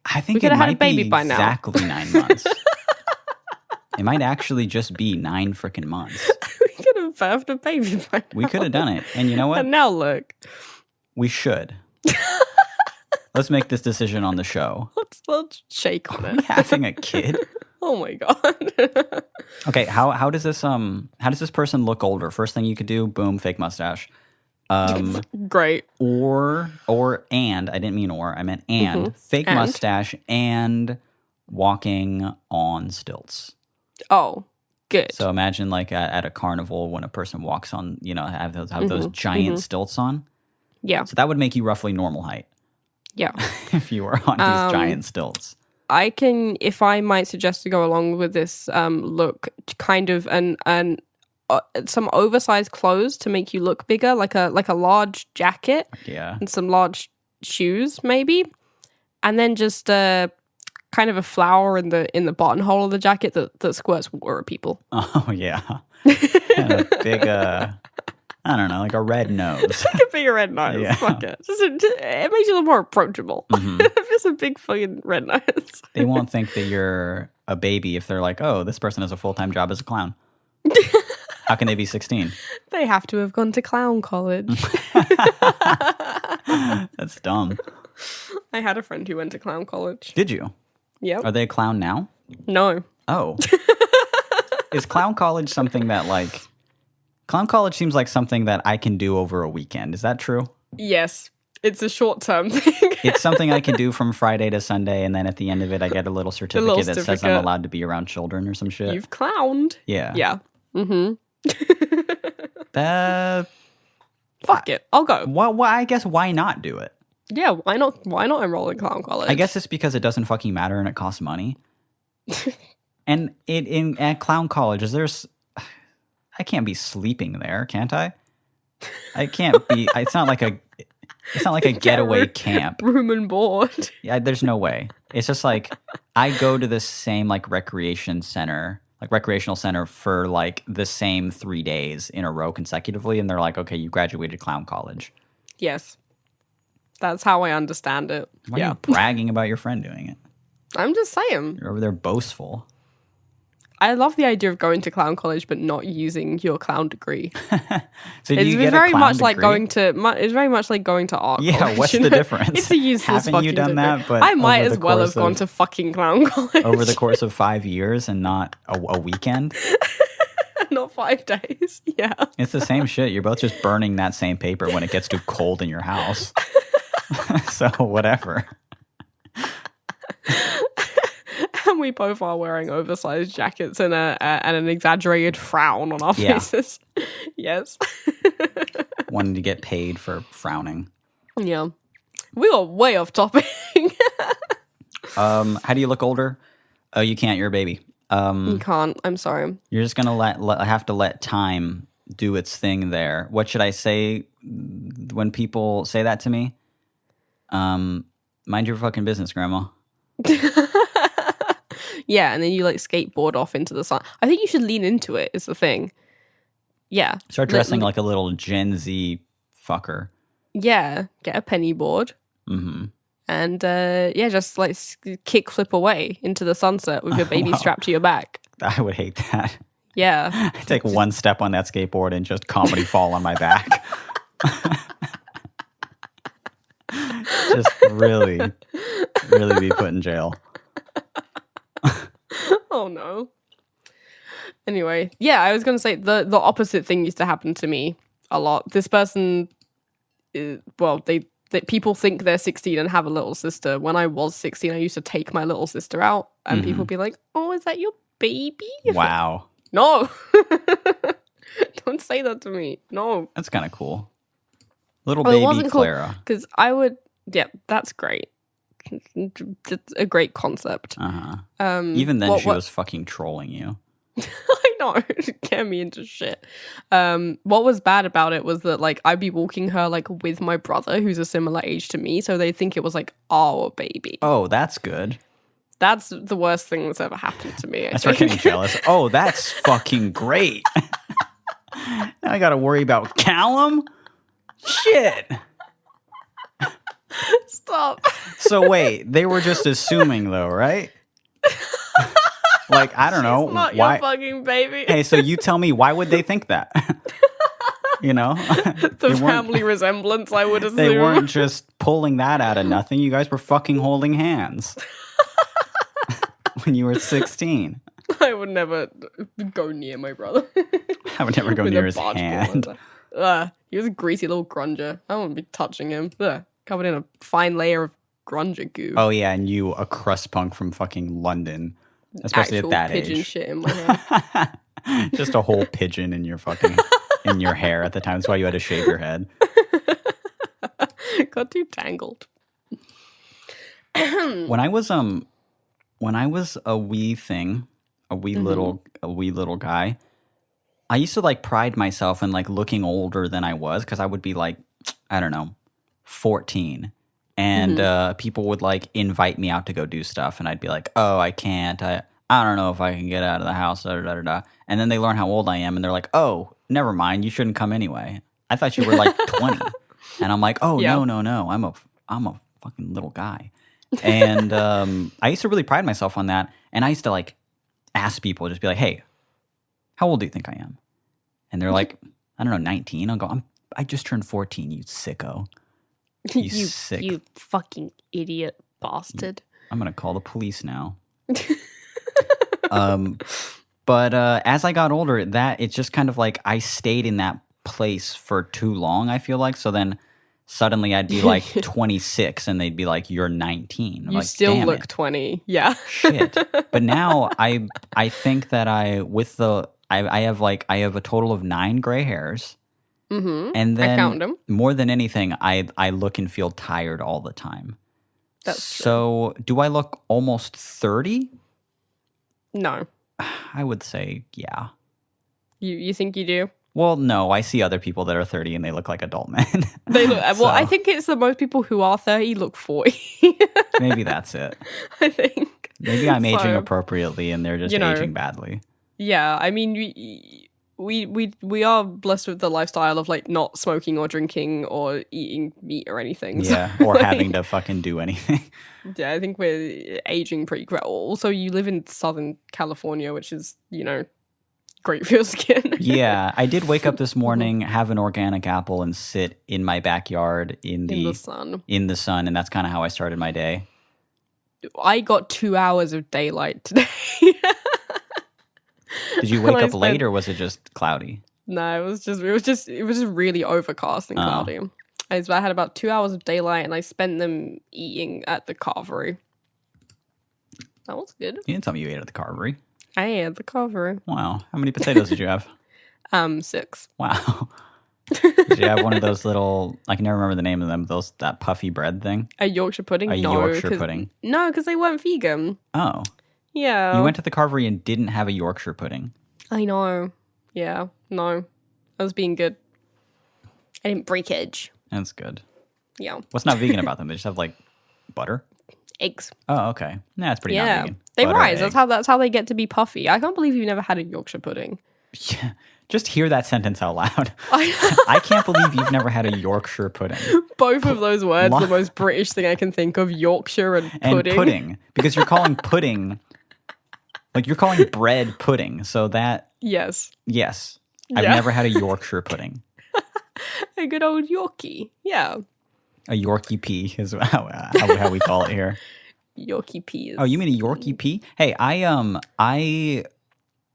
Speaker 1: I think
Speaker 2: we could have had a baby by now.
Speaker 1: Exactly 9 months. It might actually just be 9 freaking months.
Speaker 2: We could have birthed a baby by now.
Speaker 1: We could have done it. And you know what?
Speaker 2: And now look.
Speaker 1: We should. Let's make this decision on the show.
Speaker 2: Let's shake on it.
Speaker 1: Are we having a kid?
Speaker 2: Oh my God.
Speaker 1: Okay, how does this person look older? First thing you could do, boom, fake mustache.
Speaker 2: Great.
Speaker 1: And I didn't mean I meant fake mustache and walking on stilts.
Speaker 2: Oh, good.
Speaker 1: So imagine like at a carnival when a person walks on, have those giant stilts on.
Speaker 2: Yeah.
Speaker 1: So that would make you roughly normal height.
Speaker 2: Yeah.
Speaker 1: If you were on these giant stilts.
Speaker 2: I can, if I might suggest to go along with this look, kind of some oversized clothes to make you look bigger, like a large jacket, and some large shoes maybe, and then just kind of a flower in the buttonhole of the jacket that squirts water at people.
Speaker 1: Oh yeah, and a I don't know, like a red nose.
Speaker 2: Like a big red nose.
Speaker 1: Yeah.
Speaker 2: Fuck it. It makes you look more approachable. If it's a big fucking red nose.
Speaker 1: They won't think that you're a baby if they're like, oh, this person has a full-time job as a clown. How can they be 16?
Speaker 2: They have to have gone to clown college.
Speaker 1: That's dumb.
Speaker 2: I had a friend who went to clown college.
Speaker 1: Did you?
Speaker 2: Yep.
Speaker 1: Are they a clown now?
Speaker 2: No.
Speaker 1: Oh. Is clown college something that like... Clown college seems like something that I can do over a weekend. Is that true?
Speaker 2: Yes. It's a short-term thing.
Speaker 1: It's something I can do from Friday to Sunday, and then at the end of it, I get a little certificate that says I'm allowed to be around children or some shit.
Speaker 2: You've clowned.
Speaker 1: Yeah.
Speaker 2: Yeah. Mm-hmm. Fuck it. I'll go.
Speaker 1: Well, I guess why not do it?
Speaker 2: Yeah, why not? Why not enroll in clown college?
Speaker 1: I guess it's because it doesn't fucking matter and it costs money. And at clown colleges, I can't be sleeping there, can't I? I can't be. It's not like a getaway camp.
Speaker 2: Room and board.
Speaker 1: Yeah, there's no way. It's just like I go to the same like recreational center for like the same 3 days in a row consecutively, and they're like, okay, you graduated clown college.
Speaker 2: Yes. That's how I understand it.
Speaker 1: Why are you bragging about your friend doing it?
Speaker 2: I'm just saying.
Speaker 1: You're over there boastful.
Speaker 2: I love the idea of going to clown college but not using your clown degree.
Speaker 1: So do you get a clown degree?
Speaker 2: It's very much like going to art college.
Speaker 1: Yeah, what's the difference?
Speaker 2: It's a useless
Speaker 1: Haven't you done
Speaker 2: degree.
Speaker 1: that? But
Speaker 2: I might as well have gone to fucking clown college.
Speaker 1: Over the course of 5 years and not a weekend?
Speaker 2: Not 5 days. Yeah.
Speaker 1: It's the same shit. You're both just burning that same paper when it gets too cold in your house. So whatever.
Speaker 2: And we both are wearing oversized jackets and an exaggerated frown on our faces. Yes.
Speaker 1: Wanting to get paid for frowning.
Speaker 2: Yeah. We got way off topic.
Speaker 1: How do you look older? Oh, you can't. You're a baby.
Speaker 2: You can't. I'm sorry.
Speaker 1: You're just going to have to let time do its thing there. What should I say when people say that to me? Mind your fucking business, Grandma.
Speaker 2: Yeah, and then you like skateboard off into the sun. I think you should lean into it, is the thing. Yeah.
Speaker 1: Start dressing like a little Gen Z fucker.
Speaker 2: Yeah. Get a penny board.
Speaker 1: Mm-hmm.
Speaker 2: And just like kick flip away into the sunset with your baby strapped to your back.
Speaker 1: I would hate that.
Speaker 2: Yeah.
Speaker 1: I take one step on that skateboard and just comedy fall on my back. Just really be put in jail.
Speaker 2: Oh no. Anyway, yeah, I was going to say the opposite thing used to happen to me a lot. This person, people think they're 16 and have a little sister. When I was 16, I used to take my little sister out and people would be like, oh, is that your baby?
Speaker 1: Wow.
Speaker 2: No. Don't say that to me. No.
Speaker 1: That's kind of cool. Little baby Clara.
Speaker 2: Because I would, that's great. It's a great concept.
Speaker 1: Uh-huh. Even then, she was fucking trolling you.
Speaker 2: I know. Get me into shit. What was bad about it was that like I'd be walking her like with my brother who's a similar age to me, so they think it was like our baby.
Speaker 1: Oh, that's good.
Speaker 2: That's the worst thing that's ever happened to me.
Speaker 1: I start getting jealous. Oh, that's fucking great. Now I gotta worry about Callum? Shit.
Speaker 2: Stop.
Speaker 1: So wait, they were just assuming though, right? Like, I don't know.
Speaker 2: She's not why your fucking baby.
Speaker 1: Hey, so you tell me, why would they think that? You know?
Speaker 2: The family resemblance, I would assume.
Speaker 1: They weren't just pulling that out of nothing. You guys were fucking holding hands. When you were 16.
Speaker 2: I would never go near my brother.
Speaker 1: I would never go near his hand.
Speaker 2: He was a greasy little grunger. I wouldn't be touching him. Covered in a fine layer of grunger goo.
Speaker 1: Oh yeah, and you, a crust punk from fucking London. Especially
Speaker 2: actual
Speaker 1: at that
Speaker 2: pigeon
Speaker 1: age.
Speaker 2: Shit in my hair.
Speaker 1: Just a whole pigeon in your fucking in your hair at the time. That's why you had to shave your head.
Speaker 2: Got too tangled.
Speaker 1: When I was a wee little guy, I used to like pride myself in like looking older than I was because I would be like, I don't know, 14. And people would like invite me out to go do stuff, and I'd be like, "Oh, I can't. I don't know if I can get out of the house." Da, da, da, da. And then they learn how old I am, and they're like, "Oh, never mind. You shouldn't come anyway." I thought you were like 20. And I'm like, oh,
Speaker 2: Yeah.
Speaker 1: no. I'm a fucking little guy. And I used to really pride myself on that. And I used to like ask people, just be like, hey, how old do you think I am? And they're like, I don't know, 19. I'll go, I just turned 14, you sicko.
Speaker 2: You fucking idiot bastard.
Speaker 1: I'm going to call the police now. But as I got older, it's just kind of like I stayed in that place for too long, I feel like. So then suddenly I'd be like 26 and they'd be like, you're 19. I'm
Speaker 2: you
Speaker 1: like,
Speaker 2: still
Speaker 1: damn
Speaker 2: look
Speaker 1: it.
Speaker 2: 20. Yeah.
Speaker 1: Shit. But now I think that I have a total of 9 gray hairs.
Speaker 2: Mm-hmm.
Speaker 1: And then
Speaker 2: I found them.
Speaker 1: More than anything, I look and feel tired all the time.
Speaker 2: That's
Speaker 1: so true. Do I look almost 30?
Speaker 2: No.
Speaker 1: I would say, yeah.
Speaker 2: You think you do?
Speaker 1: Well, no. I see other people that are 30 and they look like adult men.
Speaker 2: They look. Well, I think it's the most people who are 30 look 40.
Speaker 1: Maybe that's it.
Speaker 2: I think.
Speaker 1: Maybe I'm aging appropriately and they're just aging badly.
Speaker 2: Yeah, I mean, we are blessed with the lifestyle of like not smoking or drinking or eating meat or anything.
Speaker 1: Yeah,
Speaker 2: so,
Speaker 1: or having to fucking do anything.
Speaker 2: Yeah, I think we're aging pretty great. Also, you live in Southern California, which is, great for your skin.
Speaker 1: Yeah, I did wake up this morning, have an organic apple, and sit in my backyard in the
Speaker 2: sun.
Speaker 1: And that's kind of how I started my day.
Speaker 2: I got 2 hours of daylight today.
Speaker 1: Did you wake up late or was it just cloudy?
Speaker 2: No, it was just really overcast and cloudy. I had about 2 hours of daylight and I spent them eating at the carvery. That was good.
Speaker 1: You didn't tell me you ate at the carvery.
Speaker 2: I ate at the carvery.
Speaker 1: Wow. How many potatoes did you have?
Speaker 2: 6.
Speaker 1: Wow. Did you have one of those little, I can never remember the name of them, that puffy bread thing?
Speaker 2: A Yorkshire pudding?
Speaker 1: Yorkshire pudding.
Speaker 2: No, because they weren't vegan.
Speaker 1: Oh.
Speaker 2: Yeah.
Speaker 1: You went to the carvery and didn't have a Yorkshire pudding.
Speaker 2: I know. Yeah. No. I was being good. I didn't break edge.
Speaker 1: That's good.
Speaker 2: Yeah.
Speaker 1: What's not vegan about them? They just have like butter?
Speaker 2: Eggs.
Speaker 1: Oh, okay. Nah, it's pretty not vegan.
Speaker 2: They
Speaker 1: Butter,
Speaker 2: rise.
Speaker 1: egg.
Speaker 2: That's how they get to be puffy. I can't believe you've never had a Yorkshire pudding.
Speaker 1: Yeah. Just hear that sentence out loud. I can't believe you've never had a Yorkshire pudding.
Speaker 2: Both of those words, the most British thing I can think of, Yorkshire and pudding.
Speaker 1: And pudding. Because you're calling pudding, like you're calling bread pudding. So that...
Speaker 2: Yes.
Speaker 1: I've never had a Yorkshire pudding.
Speaker 2: A good old Yorkie. Yeah.
Speaker 1: A Yorkie pea is how we call it here.
Speaker 2: Yorkie peas.
Speaker 1: Oh, you mean a Yorkie pea? Hey, I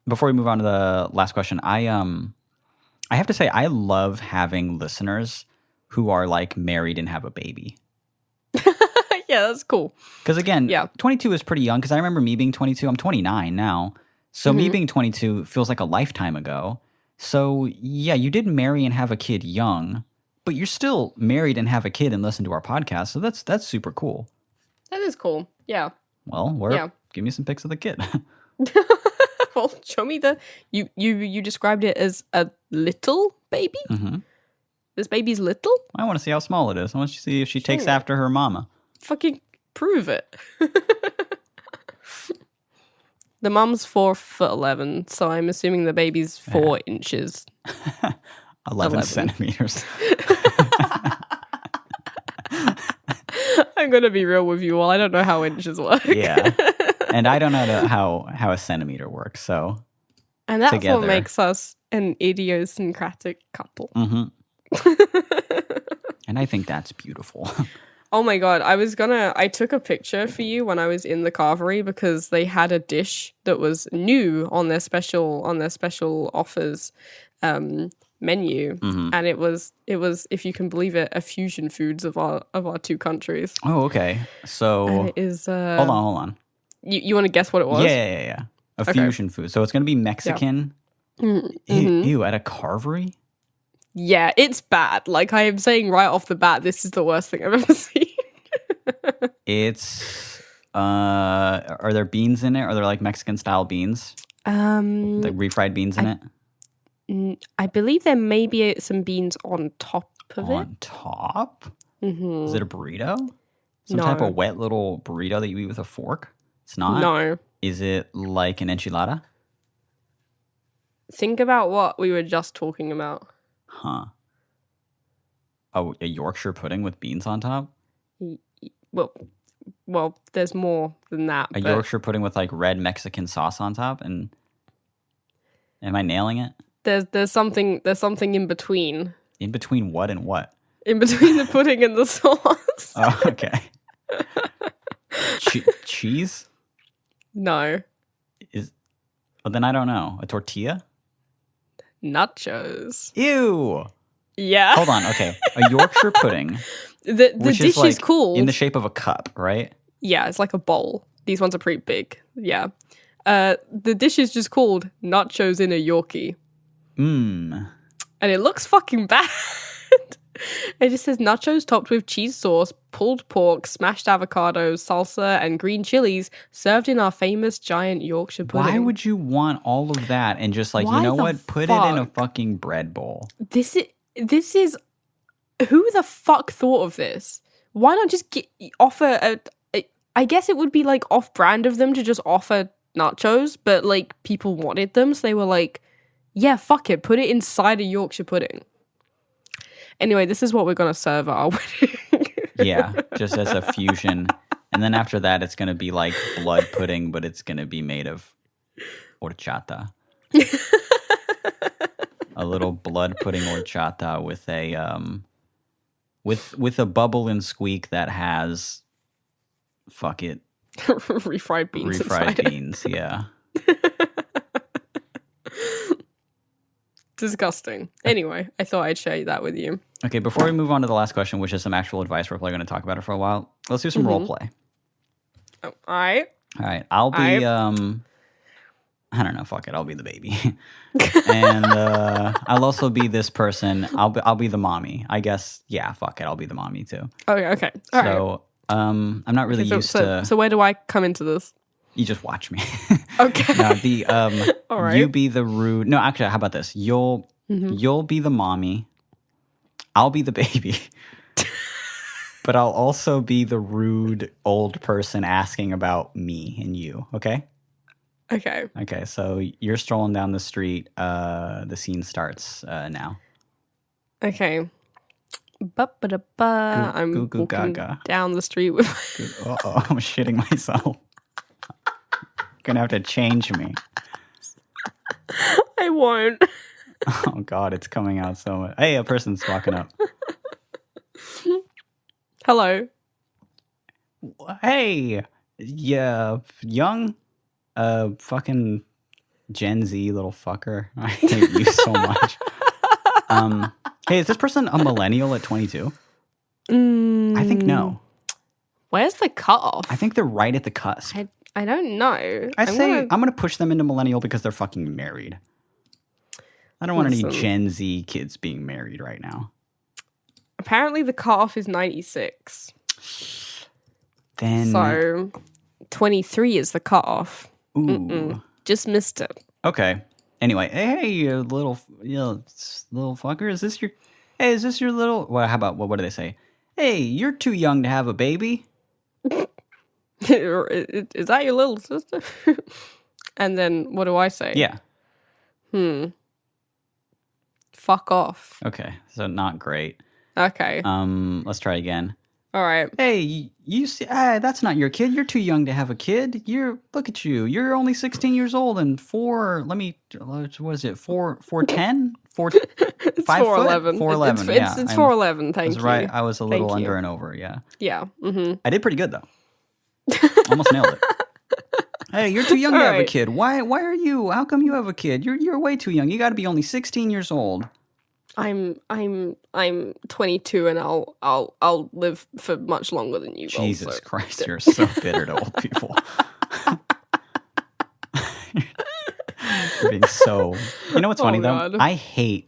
Speaker 1: before we move on to the last question, I have to say I love having listeners who are like married and have a baby.
Speaker 2: Yeah, that's cool.
Speaker 1: Because again, 22 is pretty young. Because I remember me being 22. I'm 29 now, so me being 22 feels like a lifetime ago. So yeah, you did marry and have a kid young, but you're still married and have a kid and listen to our podcast. So that's super cool.
Speaker 2: That is cool. Yeah.
Speaker 1: Well, give me some pics of the kid.
Speaker 2: Well, show me you described it as a little baby?
Speaker 1: Mm-hmm.
Speaker 2: This baby's little?
Speaker 1: I want to see how small it is. I want to see if she takes after her mama.
Speaker 2: Fucking prove it. The mum's 4'11", so I'm assuming the baby's 4 inches.
Speaker 1: 11 centimeters.
Speaker 2: I'm going to be real with you all. I don't know how inches work.
Speaker 1: Yeah. And I don't know how a centimeter works, so.
Speaker 2: And that's what makes us an idiosyncratic couple.
Speaker 1: Mm-hmm. And I think that's beautiful.
Speaker 2: Oh my god, I took a picture for you when I was in the carvery because they had a dish that was new on their special offers menu, and it was, if you can believe it, a fusion foods of our two countries.
Speaker 1: Oh, okay. So
Speaker 2: and it is
Speaker 1: hold on.
Speaker 2: You want to guess what it was?
Speaker 1: Yeah. Fusion food. So it's going to be Mexican.
Speaker 2: Yeah.
Speaker 1: Ew, at a carvery?
Speaker 2: Yeah, it's bad. Like I am saying right off the bat, this is the worst thing I've ever seen.
Speaker 1: It's are there beans in it? Are there like Mexican style beans? Like refried beans in it?
Speaker 2: I believe there may be some beans on top of it.
Speaker 1: On top?
Speaker 2: Mm-hmm.
Speaker 1: Is it a burrito? Some type of wet little burrito that you eat with a fork? It's not?
Speaker 2: No.
Speaker 1: Is it like an enchilada?
Speaker 2: Think about what we were just talking about.
Speaker 1: Huh. a Yorkshire pudding with beans on top?
Speaker 2: Well, there's more than that.
Speaker 1: A Yorkshire pudding with like red Mexican sauce on top, and am I nailing it?
Speaker 2: There's something in between.
Speaker 1: In between what and what?
Speaker 2: In between the pudding and the sauce.
Speaker 1: Oh, okay. Cheese?
Speaker 2: No.
Speaker 1: Well, then I don't know. A tortilla?
Speaker 2: Nachos.
Speaker 1: Ew.
Speaker 2: Yeah.
Speaker 1: Hold on. Okay. A Yorkshire pudding.
Speaker 2: The dish is called
Speaker 1: in the shape of a cup, right?
Speaker 2: Yeah, it's like a bowl. These ones are pretty big. Yeah. The dish is just called nachos in a Yorkie.
Speaker 1: Mmm.
Speaker 2: And it looks fucking bad. It just says nachos topped with cheese sauce, pulled pork, smashed avocados, salsa, and green chilies, served in our famous giant Yorkshire pudding.
Speaker 1: Why would you want all of that and just like, you know what? Put it in a fucking bread bowl.
Speaker 2: This is who the fuck thought of this? Why not just offer I guess it would be like off-brand of them to just offer nachos, but like people wanted them, so they were like, yeah, fuck it, put it inside a Yorkshire pudding. Anyway, this is what we're gonna serve at our wedding.
Speaker 1: Yeah, just as a fusion. And then after that, it's gonna be like blood pudding, but it's gonna be made of horchata. A little blood pudding horchata with a with a bubble and squeak that has
Speaker 2: refried beans.
Speaker 1: Refried beans, yeah.
Speaker 2: Disgusting. Anyway, I thought I'd share that with you.
Speaker 1: Okay, before we move on to the last question, which is some actual advice, we're probably going to talk about it for a while. Let's do some role play.
Speaker 2: Oh, all right.
Speaker 1: All right. I'll be I don't know. Fuck it. I'll be the baby, and I'll also be this person. I'll be the mommy. I guess. Yeah. Fuck it. I'll be the mommy too.
Speaker 2: Okay. All right.
Speaker 1: I'm not really used to.
Speaker 2: So where do I come into this?
Speaker 1: You just watch me.
Speaker 2: Okay.
Speaker 1: No,
Speaker 2: all right.
Speaker 1: You be the rude. No, actually, how about this? You'll be the mommy. I'll be the baby. But I'll also be the rude old person asking about me and you. Okay.
Speaker 2: Okay.
Speaker 1: Okay. So you're strolling down the street. The scene starts now.
Speaker 2: Okay. I'm walking down the street with.
Speaker 1: I'm shitting myself. Gonna have to change me.
Speaker 2: I won't.
Speaker 1: Oh God, it's coming out so much. Hey, a person's walking up.
Speaker 2: Hello.
Speaker 1: Hey, yeah, young, fucking Gen Z little fucker. I hate you so much. Hey, is this person a millennial at 22? I think no.
Speaker 2: Where's the cutoff?
Speaker 1: I think they're right at the cusp.
Speaker 2: I don't know.
Speaker 1: I'm gonna push them into millennial because they're fucking married. I don't want any Gen Z kids being married right now.
Speaker 2: Apparently the cutoff is 96.
Speaker 1: Then
Speaker 2: so 23 is the cutoff.
Speaker 1: Ooh.
Speaker 2: Just missed it.
Speaker 1: Okay. Anyway, hey, you little fucker, is this your little what do they say? Hey, you're too young to have a baby.
Speaker 2: Is that your little sister? And then what do I say?
Speaker 1: Yeah.
Speaker 2: Fuck off.
Speaker 1: Okay, so not great.
Speaker 2: Okay.
Speaker 1: Let's try again.
Speaker 2: All right.
Speaker 1: Hey, you see, that's not your kid. You're too young to have a kid. Look at you. You're only 16 years old and what is it? 4'10"? 5
Speaker 2: it's 4'11".
Speaker 1: 4'11". Yeah,
Speaker 2: it's 4'11". Thank you.
Speaker 1: Right. I was a little under and over. Yeah.
Speaker 2: Yeah. Mm-hmm.
Speaker 1: I did pretty good though. Almost nailed it. Hey, you're too young to have a kid. Why are you? How come you have a kid? You're way too young. You got to be only 16 years old.
Speaker 2: I'm 22 and I'll live for much longer than you.
Speaker 1: Jesus Christ, you're so bitter to old people. Being so, you know what's funny though?
Speaker 2: God.
Speaker 1: I hate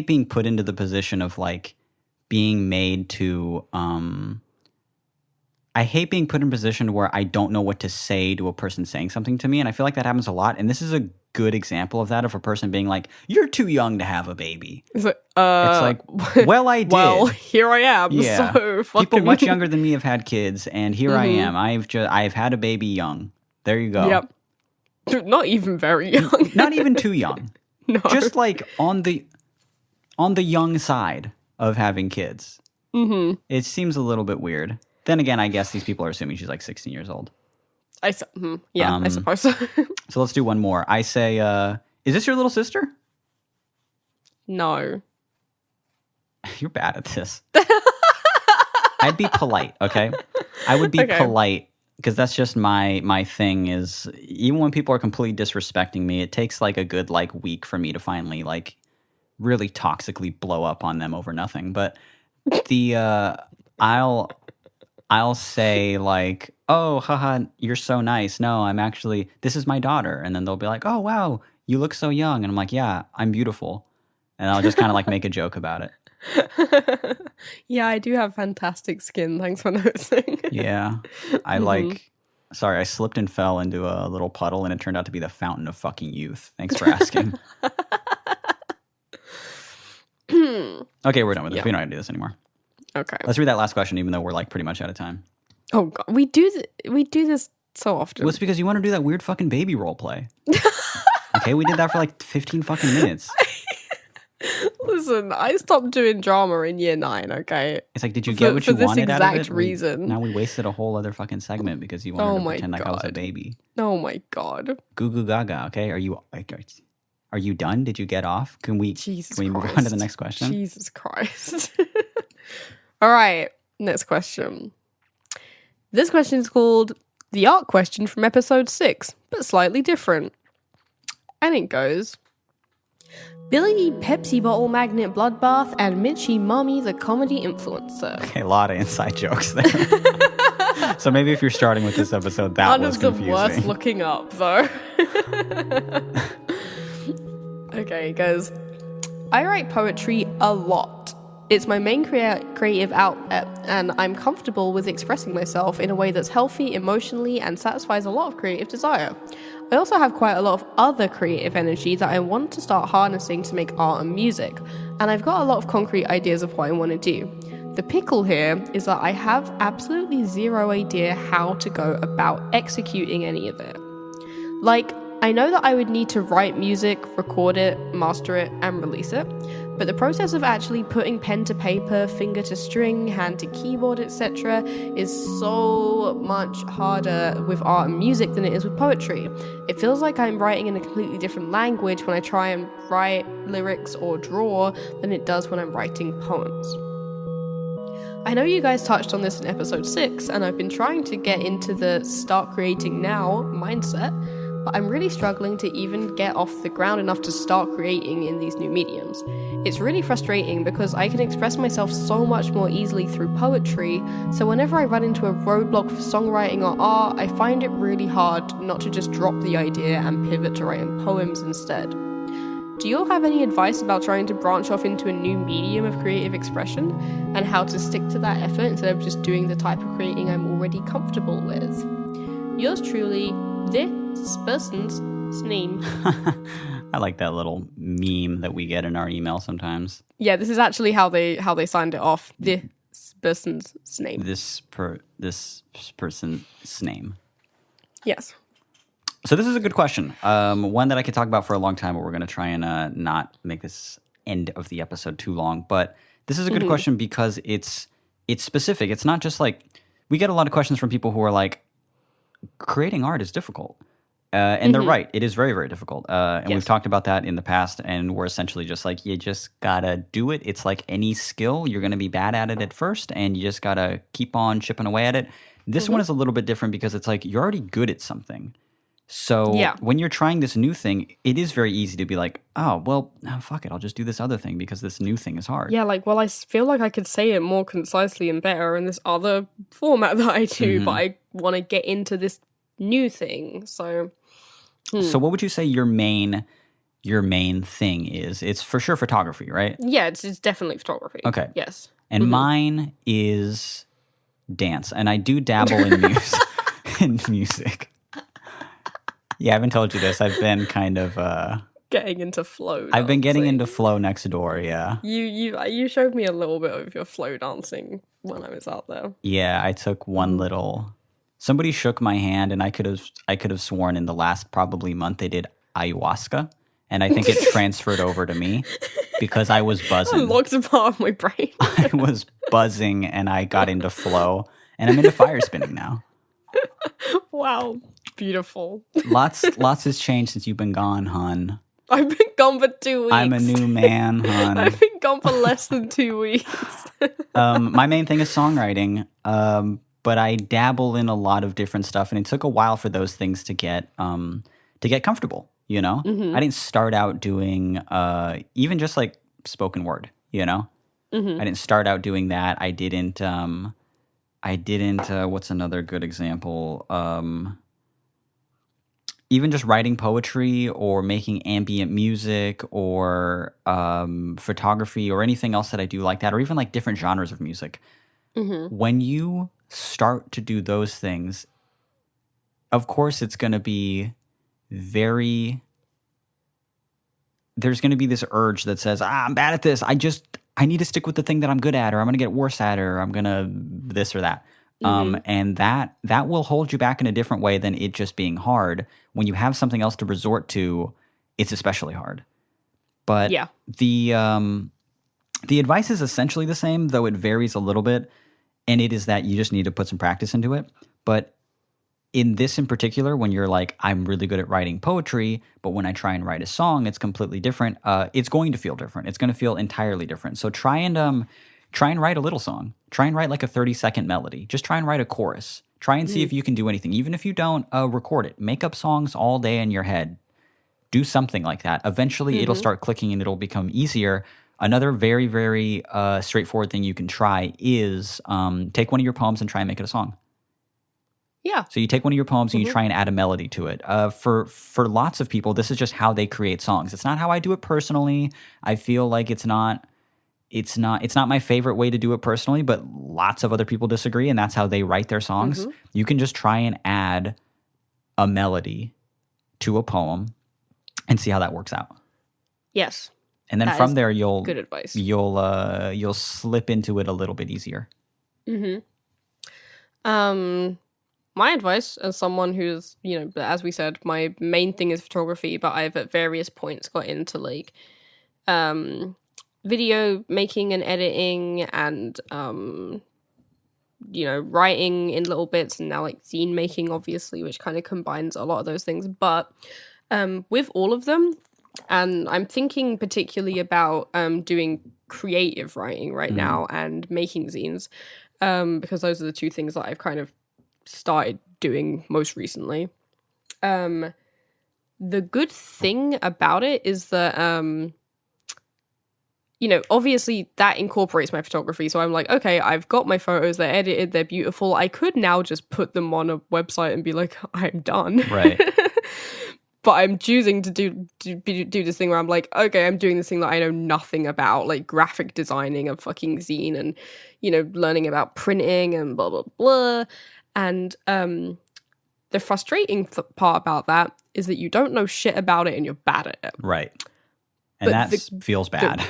Speaker 1: being put into the position of like being made to I hate being put in a position where I don't know what to say to a person saying something to me, and I feel like that happens a lot. And this is a good example of that, of a person being like, "You're too young to have a baby."
Speaker 2: It's like,
Speaker 1: well, I did.
Speaker 2: Well, here I am.
Speaker 1: Yeah.
Speaker 2: So fucking...
Speaker 1: People much younger than me have had kids, and here I am. I've had a baby young. There you go.
Speaker 2: Yep. Not even very young.
Speaker 1: Not even too young.
Speaker 2: No.
Speaker 1: Just like on the young side of having kids. Mm-hmm. It seems a little bit weird. Then again, I guess these people are assuming she's like 16 years old.
Speaker 2: I suppose so.
Speaker 1: So let's do one more. I say, is this your little sister?
Speaker 2: No.
Speaker 1: You're bad at this. I'd be polite, okay? I would be polite because that's just my thing is even when people are completely disrespecting me, it takes like a good like week for me to finally like really toxically blow up on them over nothing. But I'll say like, oh, haha, you're so nice. No, this is my daughter. And then they'll be like, oh, wow, you look so young. And I'm like, yeah, I'm beautiful. And I'll just kind of like make a joke about it.
Speaker 2: Yeah, I do have fantastic skin. Thanks for noticing.
Speaker 1: Yeah. I slipped and fell into a little puddle and it turned out to be the fountain of fucking youth. Thanks for asking. Okay, we're done with this. We don't have to do this anymore.
Speaker 2: Okay.
Speaker 1: Let's read that last question, even though we're like pretty much out of time.
Speaker 2: Oh god, we do this so often.
Speaker 1: Well, it's because you want to do that weird fucking baby role play. Okay, we did that for like 15 fucking minutes.
Speaker 2: Listen, I stopped doing drama in year 9, okay?
Speaker 1: It's like, did you get what you wanted out of it?
Speaker 2: For this exact reason.
Speaker 1: Now we wasted a whole other fucking segment because you wanted to pretend like I was a baby.
Speaker 2: Oh my god.
Speaker 1: Goo goo gaga, okay? Are you done? Did you get off? Can we move on to the next question?
Speaker 2: Jesus Christ. All right, next question. This question is called The Art Question from episode 6, but slightly different. And it goes, Billy Pepsi Bottle Magnet Bloodbath and Mitchie Mommy the Comedy Influencer.
Speaker 1: Okay, a lot of inside jokes there. So maybe if you're starting with this episode, that was confusing.
Speaker 2: One of the worst looking up, though. Okay, it goes, I write poetry a lot. It's my main creative outlet, and I'm comfortable with expressing myself in a way that's healthy emotionally and satisfies a lot of creative desire. I also have quite a lot of other creative energy that I want to start harnessing to make art and music, and I've got a lot of concrete ideas of what I want to do. The pickle here is that I have absolutely zero idea how to go about executing any of it. Like, I know that I would need to write music, record it, master it, and release it, but the process of actually putting pen to paper, finger to string, hand to keyboard, etc. is so much harder with art and music than it is with poetry. It feels like I'm writing in a completely different language when I try and write lyrics or draw than it does when I'm writing poems. I know you guys touched on this in episode 6, and I've been trying to get into the start creating now mindset, but I'm really struggling to even get off the ground enough to start creating in these new mediums. It's really frustrating because I can express myself so much more easily through poetry, so whenever I run into a roadblock for songwriting or art, I find it really hard not to just drop the idea and pivot to writing poems instead. Do you all have any advice about trying to branch off into a new medium of creative expression, and how to stick to that effort instead of just doing the type of creating I'm already comfortable with? Yours truly, this person's name.
Speaker 1: I like that little meme that we get in our email sometimes.
Speaker 2: Yeah, this is actually how they signed it off. This person's name.
Speaker 1: This person's name.
Speaker 2: Yes.
Speaker 1: So this is a good question. One that I could talk about for a long time, but we're going to try and not make this end of the episode too long. But this is a good question because it's specific. It's not just like, we get a lot of questions from people who are like, creating art is difficult. And they're right. It is very, very difficult. And we've talked about that in the past, and we're essentially just like, you just gotta do it. It's like any skill. You're going to be bad at it at first, and you just gotta keep on chipping away at it. This one is a little bit different because it's like, you're already good at something. So when you're trying this new thing, it is very easy to be like, oh, well, fuck it. I'll just do this other thing because this new thing is hard.
Speaker 2: Yeah, like, well, I feel like I could say it more concisely and better in this other format that I do, but I want to get into this new thing. So
Speaker 1: what would you say your main thing is? It's for sure photography, right?
Speaker 2: Yeah, it's definitely photography.
Speaker 1: Okay.
Speaker 2: Yes.
Speaker 1: And mine is dance. And I do dabble in music. Yeah, I haven't told you this. I've been kind of
Speaker 2: getting into flow.
Speaker 1: I've been getting into flow next door, yeah.
Speaker 2: You showed me a little bit of your flow dancing when I was out there.
Speaker 1: Yeah, I took one little. Somebody shook my hand, and I could have sworn in the last probably month they did ayahuasca, and I think it transferred over to me because I was buzzing.
Speaker 2: Unlocked a part of my brain.
Speaker 1: I was buzzing, and I got into flow, and I'm into fire spinning now.
Speaker 2: Wow, beautiful.
Speaker 1: Lots has changed since you've been gone, hun.
Speaker 2: I've been gone for 2 weeks.
Speaker 1: I'm a new man, hun.
Speaker 2: I've been gone for less than 2 weeks.
Speaker 1: My main thing is songwriting, but I dabble in a lot of different stuff, and it took a while for those things to get comfortable. You know, I didn't start out doing even just like spoken word. You know, I didn't start out doing that. I didn't. What's another good example? Even just writing poetry or making ambient music or photography or anything else that I do like that, or even like different genres of music. When you start to do those things, of course, it's going to be there's going to be this urge that says, I'm bad at this. I need to stick with the thing that I'm good at, or I'm going to get worse at it, or I'm going to this or that. And that will hold you back in a different way than it just being hard. When you have something else to resort to, it's especially hard. But
Speaker 2: yeah.
Speaker 1: The advice is essentially the same, though it varies a little bit. And it is that you just need to put some practice into it. But in this in particular, when you're like, I'm really good at writing poetry, but when I try and write a song, it's completely different. It's going to feel different. It's going to feel entirely different. So try and write a little song. Try and write like a 30-second melody. Just try and write a chorus. Try and see if you can do anything. Even if you don't, record it. Make up songs all day in your head. Do something like that. Eventually, it'll start clicking and it'll become easier. Another very, very straightforward thing you can try is take one of your poems and try and make it a song.
Speaker 2: Yeah.
Speaker 1: So you take one of your poems and you try and add a melody to it. For lots of people, this is just how they create songs. It's not how I do it personally. I feel like it's not my favorite way to do it personally, but lots of other people disagree, and that's how they write their songs. You can just try and add a melody to a poem and see how that works out.
Speaker 2: Yes.
Speaker 1: And then from there
Speaker 2: good advice.
Speaker 1: You'll slip into it a little bit easier.
Speaker 2: My advice as someone who's, as we said, my main thing is photography, but I've at various points got into like video making and editing and writing in little bits, and now like zine making, obviously, which kind of combines a lot of those things. But with all of them, and I'm thinking particularly about doing creative writing right now and making zines, because those are the two things that I've kind of started doing most recently. The good thing about it is that obviously that incorporates my photography. So I'm like, okay, I've got my photos, they're edited, they're beautiful. I could now just put them on a website and be like, I'm done.
Speaker 1: Right.
Speaker 2: But I'm choosing to do this thing where I'm like, okay, I'm doing this thing that I know nothing about, like graphic designing a fucking zine and, learning about printing and blah, blah, blah. And the frustrating part about that is that you don't know shit about it and you're bad at it.
Speaker 1: Right. And that feels bad.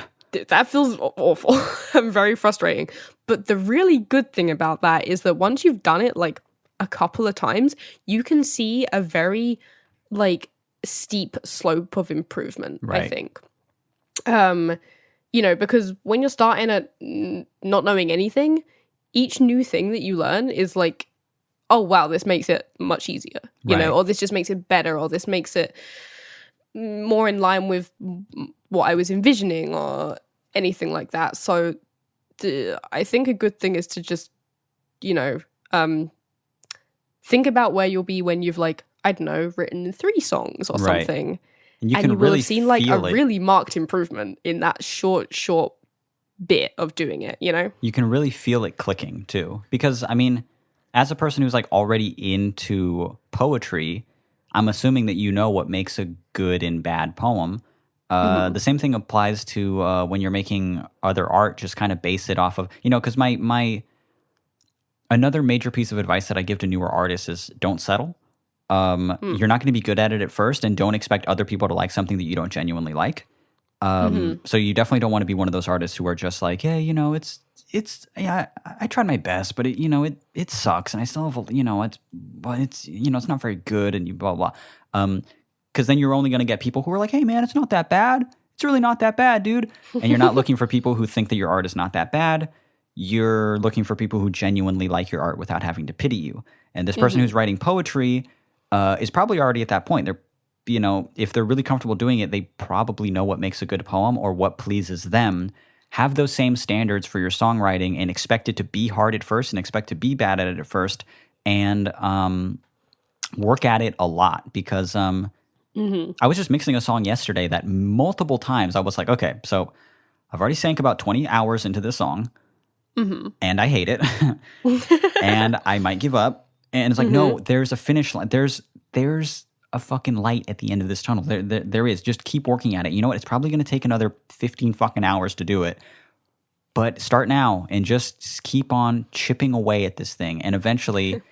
Speaker 2: That feels awful and very frustrating. But the really good thing about that is that once you've done it like a couple of times, you can see a very like steep slope of improvement, right. I think. Because when you're starting at not knowing anything, each new thing that you learn is like, oh wow, this makes it much easier, or this just makes it better, or this makes it more in line with what I was envisioning or anything like that. So I think a good thing is to just, think about where you'll be when you've like, I don't know, written 3 songs or something.
Speaker 1: And you
Speaker 2: will
Speaker 1: really
Speaker 2: have seen like a really marked improvement in that short bit of doing it, You
Speaker 1: can really feel it clicking too. Because, I mean, as a person who's like already into poetry, I'm assuming that you know what makes a good and bad poem. The same thing applies to when you're making other art. Just kind of base it off of, because my another major piece of advice that I give to newer artists is don't settle. You're not going to be good at it at first, and don't expect other people to like something that you don't genuinely like. So you definitely don't want to be one of those artists who are just like, yeah, I tried my best, but it sucks, and I still have, it's not very good, and you blah blah. because then you're only going to get people who are like, hey man, it's not that bad. It's really not that bad, dude. And you're not looking for people who think that your art is not that bad. You're looking for people who genuinely like your art without having to pity you. And this person who's writing poetry is probably already at that point. They're, if they're really comfortable doing it, they probably know what makes a good poem or what pleases them. Have those same standards for your songwriting and expect it to be hard at first and expect to be bad at it at first, and work at it a lot, because I was just mixing a song yesterday that multiple times I was like, okay, so I've already sank about 20 hours into this song, and I hate it, and I might give up. And it's like, no, there's a finish line. There's a fucking light at the end of this tunnel. There is. Just keep working at it. You know what? It's probably going to take another 15 fucking hours to do it. But start now and just keep on chipping away at this thing. And eventually,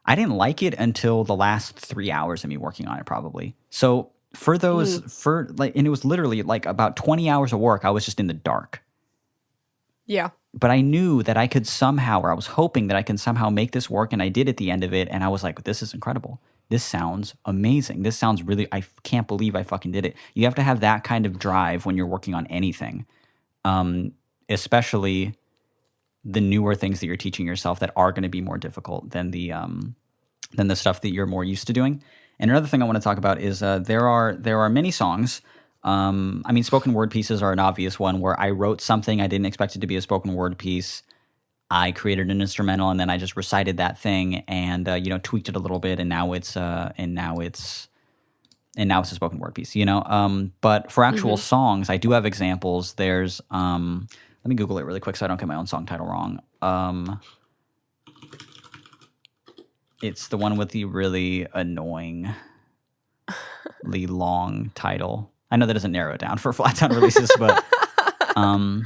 Speaker 1: I didn't like it until the last 3 hours of me working on it, probably. So for those, and it was literally like about 20 hours of work, I was just in the dark.
Speaker 2: Yeah.
Speaker 1: But I knew that I could somehow, or I was hoping that I can somehow make this work, and I did at the end of it, and I was like, this is incredible. This sounds amazing. This sounds really, I can't believe I fucking did it. You have to have that kind of drive when you're working on anything, especially the newer things that you're teaching yourself that are going to be more difficult than the stuff that you're more used to doing. And another thing I want to talk about is there are many songs. I mean, spoken word pieces are an obvious one, where I wrote something, I didn't expect it to be a spoken word piece. I created an instrumental, and then I just recited that thing and tweaked it a little bit, and now it's a spoken word piece. But for actual songs, I do have examples. There's let me Google it really quick so I don't get my own song title wrong. It's the one with the really annoyingly long title. I know that doesn't narrow it down for flat sound releases, but oh,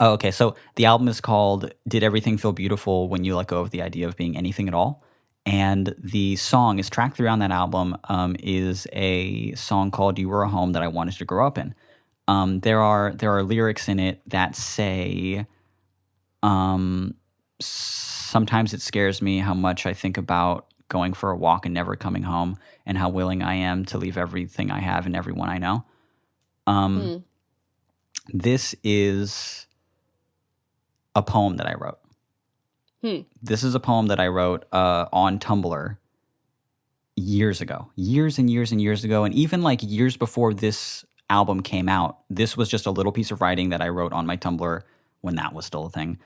Speaker 1: okay. So the album is called "Did Everything Feel Beautiful When You Let Go of the Idea of Being Anything at All?" And the song is track 3 on that album. Is a song called "You Were a Home That I Wanted to Grow Up In." There are lyrics in it that say, sometimes it scares me how much I think about going for a walk and never coming home, and how willing I am to leave everything I have and everyone I know. This is a poem that I wrote. This is a poem that I wrote on Tumblr years ago. Years and years and years ago. And even like years before this album came out, this was just a little piece of writing that I wrote on my Tumblr when that was still a thing.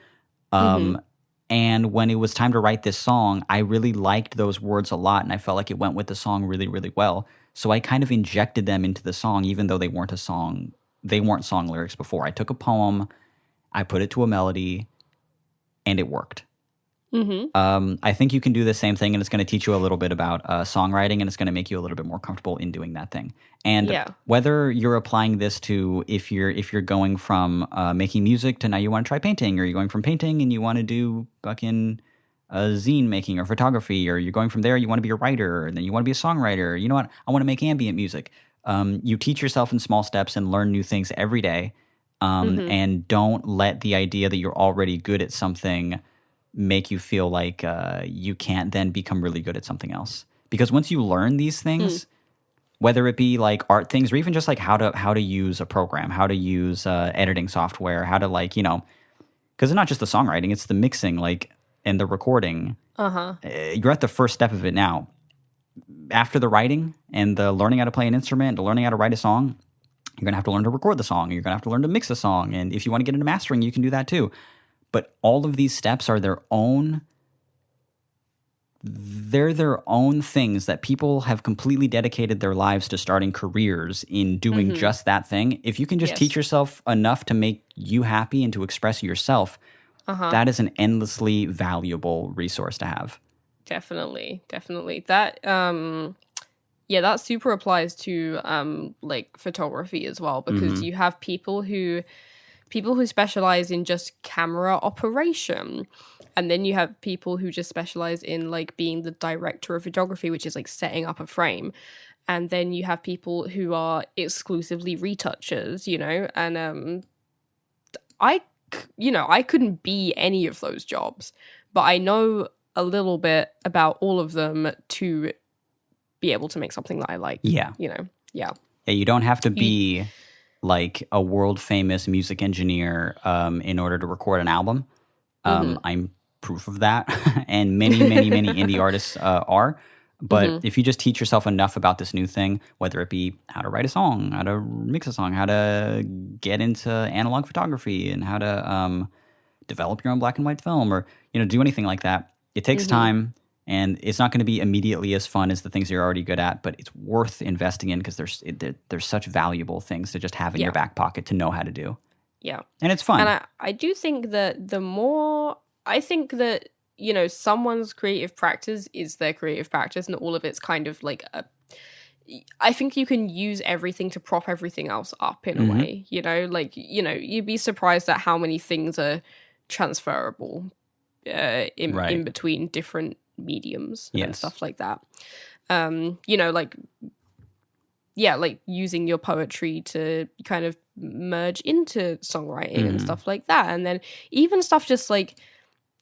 Speaker 1: And when it was time to write this song, I really liked those words a lot, and I felt like it went with the song really, really well. So I kind of injected them into the song, even though they weren't song lyrics before. I took a poem, I put it to a melody, and it worked. I think you can do the same thing, and it's going to teach you a little bit about songwriting, and it's going to make you a little bit more comfortable in doing that thing. And whether you're applying this to if you're going from making music to now you want to try painting, or you're going from painting and you want to do fucking zine making or photography, or you're going from there, you want to be a writer, and then you want to be a songwriter. You know what? I want to make ambient music. You teach yourself in small steps and learn new things every day, and don't let the idea that you're already good at something make you feel like you can't then become really good at something else. Because once you learn these things, whether it be like art things or even just like how to use a program, how to use editing software, how to because it's not just the songwriting, it's the mixing and the recording. You're at the first step of it now. After the writing and the learning how to play an instrument, the learning how to write a song, you're going to have to learn to record the song. You're going to have to learn to mix a song. And if you want to get into mastering, you can do that too. But all of these steps are their own things that people have completely dedicated their lives to starting careers in doing just that thing. If you can just teach yourself enough to make you happy and to express yourself, that is an endlessly valuable resource to have. Definitely.
Speaker 2: That that super applies to photography as well, because you have people who specialize in just camera operation, and then you have people who just specialize in being the director of photography, which is setting up a frame, and then you have people who are exclusively retouchers, and I couldn't be any of those jobs, but I know a little bit about all of them to be able to make something that I like.
Speaker 1: Yeah.
Speaker 2: You know, yeah.
Speaker 1: Yeah, you don't have to be like a world famous music engineer in order to record an album. I'm proof of that, and many indie artists are. But if you just teach yourself enough about this new thing, whether it be how to write a song, how to mix a song, how to get into analog photography, and how to develop your own black and white film, or do anything like that, it takes time, and it's not going to be immediately as fun as the things you're already good at. But it's worth investing in because there's such valuable things to just have in your back pocket to know how to do. Yeah, and it's fun.
Speaker 2: And I do think that the more I think that someone's creative practice is their creative practice, and all of it's kind of like I think you can use everything to prop everything else up in a way, you'd be surprised at how many things are transferable in between different mediums and stuff like that. Like using your poetry to kind of merge into songwriting and stuff like that. And then even stuff just like,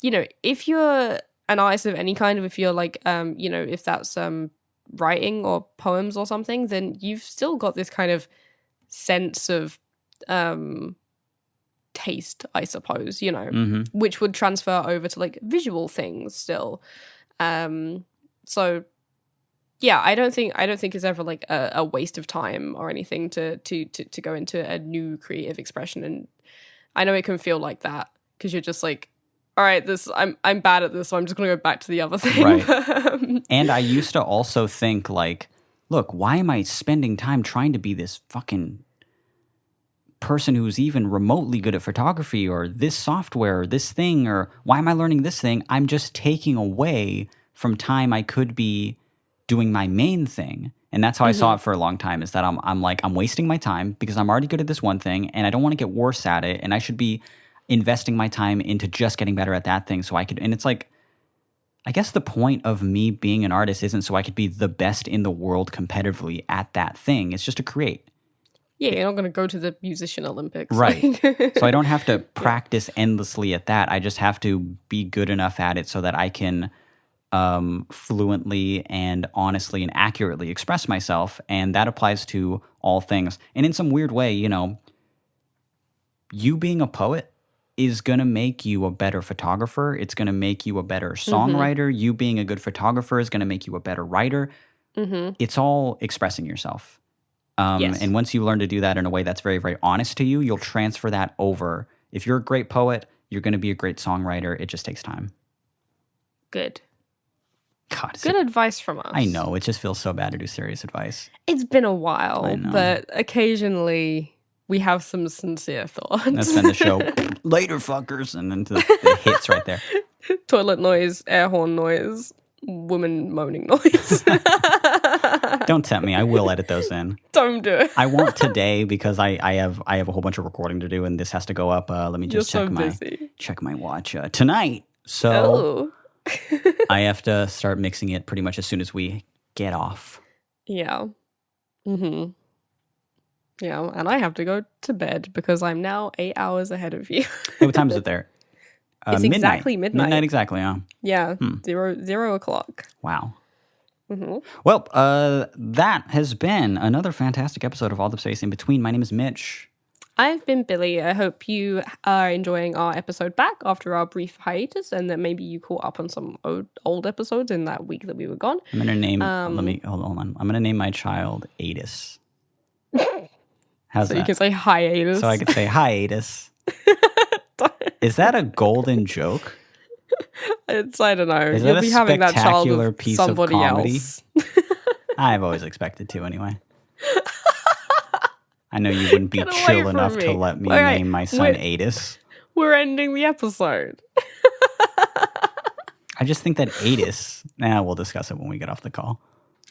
Speaker 2: if you're an artist of any kind, if you're like, if that's writing or poems or something, then you've still got this kind of sense of taste, I suppose, which would transfer over to like visual things still. So yeah, I don't think it's ever like a waste of time or anything to go into a new creative expression. And I know it can feel like that because you're just like, all right, I'm bad at this, so I'm just going to go back to the other thing.
Speaker 1: Right. And I used to also think like, look, why am I spending time trying to be this fucking person who's even remotely good at photography or this software or this thing, or why am I learning this thing? I'm just taking away from time I could be doing my main thing. And that's how I saw it for a long time, is that I'm wasting my time because I'm already good at this one thing and I don't want to get worse at it, and I should be investing my time into just getting better at that thing so I could, and it's like, I guess the point of me being an artist isn't so I could be the best in the world competitively at that thing. It's just to create.
Speaker 2: Yeah, you're not going to go to the musician Olympics.
Speaker 1: Right. So I don't have to practice endlessly at that. I just have to be good enough at it so that I can fluently and honestly and accurately express myself. And that applies to all things. And in some weird way, you being a poet is going to make you a better photographer. It's going to make you a better songwriter. You being a good photographer is going to make you a better writer. It's all expressing yourself. And once you learn to do that in a way that's very, very honest to you, you'll transfer that over. If you're a great poet, you're going to be a great songwriter. It just takes time.
Speaker 2: Good.
Speaker 1: God,
Speaker 2: good advice from us.
Speaker 1: I know. It just feels so bad to do serious advice.
Speaker 2: It's been a while, but occasionally we have some sincere thoughts.
Speaker 1: That's been the show. Later, fuckers. And then the hits right there.
Speaker 2: Toilet noise, air horn noise, woman moaning noise.
Speaker 1: Don't tempt me. I will edit those in.
Speaker 2: Don't do it.
Speaker 1: I won't today because I have a whole bunch of recording to do, and this has to go up. Let me just check my watch tonight. So I have to start mixing it pretty much as soon as we get off.
Speaker 2: Yeah. Yeah, and I have to go to bed because I'm now 8 hours ahead of you.
Speaker 1: Hey, what time is it there?
Speaker 2: It's exactly midnight.
Speaker 1: Midnight exactly, huh?
Speaker 2: Yeah, 0 o'clock.
Speaker 1: Wow. Well, that has been another fantastic episode of All the Space in Between. My name is Mitch.
Speaker 2: I've been Billy. I hope you are enjoying our episode back after our brief hiatus, and that maybe you caught up on some old episodes in that week that we were gone.
Speaker 1: I'm going to name, hold on. I'm going to name my child Adis. How's
Speaker 2: so
Speaker 1: that?
Speaker 2: You can say hiatus.
Speaker 1: So I could say hiatus. Is that a golden joke?
Speaker 2: I don't know.
Speaker 1: Is
Speaker 2: You'll
Speaker 1: that
Speaker 2: be
Speaker 1: a
Speaker 2: having that child
Speaker 1: spectacular
Speaker 2: with
Speaker 1: piece of
Speaker 2: somebody
Speaker 1: comedy?
Speaker 2: else.
Speaker 1: I've always expected to anyway. I know you wouldn't be chill enough to let me name my son Adis.
Speaker 2: We're ending the episode.
Speaker 1: I just think that Adis... we'll discuss it when we get off the call.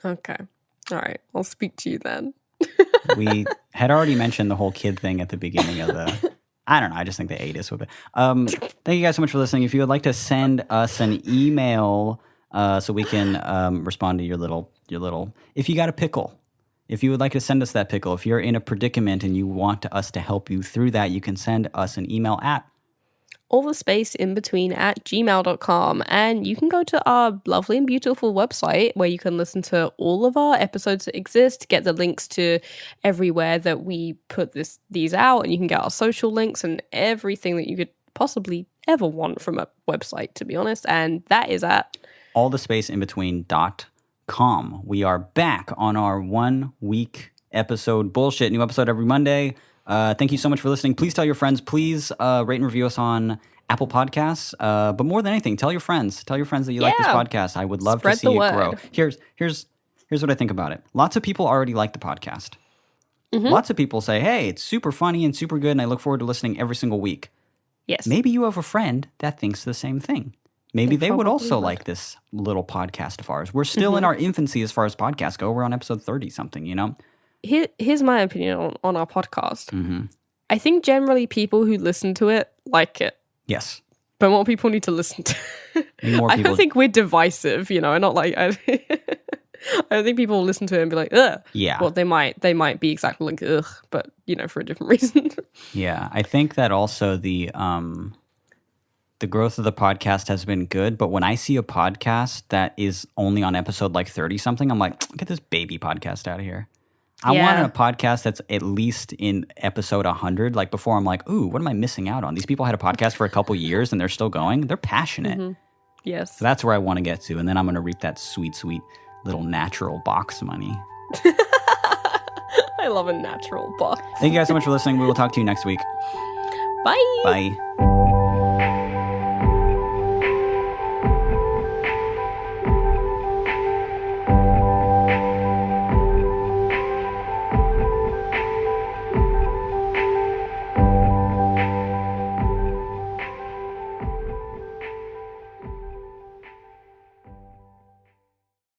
Speaker 1: Okay.
Speaker 2: All right. I'll speak to you then.
Speaker 1: We had already mentioned the whole kid thing at the beginning of the... I don't know. I just think the Adis would be... thank you guys so much for listening. If you would like to send us an email so we can respond to your little... If you got a pickle... If you would like to send us that pickle, if you're in a predicament and you want us to help you through that, you can send us an email at
Speaker 2: all the space in between at gmail.com. And you can go to our lovely and beautiful website where you can listen to all of our episodes that exist, get the links to everywhere that we put these out, and you can get our social links and everything that you could possibly ever want from a website, to be honest. And that is at
Speaker 1: allthespaceinbetween.com. We are back on our 1 week episode bullshit. New episode every Monday. Thank you so much for listening. Please tell your friends. Please rate and review us on Apple Podcasts. But more than anything, tell your friends. Tell your friends that you like this podcast. I would love to see it grow. Here's what I think about it. Lots of people already like the podcast. Mm-hmm. Lots of people say, hey, it's super funny and super good, and I look forward to listening every single week.
Speaker 2: Yes.
Speaker 1: Maybe you have a friend that thinks the same thing. Maybe they would also like this little podcast of ours. We're still in our infancy as far as podcasts go. We're on episode 30-something, you know?
Speaker 2: Here's my opinion on our podcast.
Speaker 1: Mm-hmm.
Speaker 2: I think generally people who listen to it like it.
Speaker 1: Yes.
Speaker 2: But more people need to listen to it. I don't think we're divisive, you know, not like... I don't think people will listen to it and be like, ugh.
Speaker 1: Yeah.
Speaker 2: Well, they might be exactly like, ugh, but, you know, for a different reason.
Speaker 1: Yeah. I think that also the growth of the podcast has been good, but when I see a podcast that is only on episode like 30-something, I'm like, get this baby podcast out of here. I want a podcast that's at least in episode 100. Like before, I'm like, ooh, what am I missing out on? These people had a podcast for a couple years and they're still going. They're passionate.
Speaker 2: Mm-hmm. Yes.
Speaker 1: So that's where I want to get to. And then I'm going to reap that sweet, sweet little natural box money.
Speaker 2: I love a natural box.
Speaker 1: Thank you guys so much for listening. We will talk to you next week.
Speaker 2: Bye.
Speaker 1: Bye.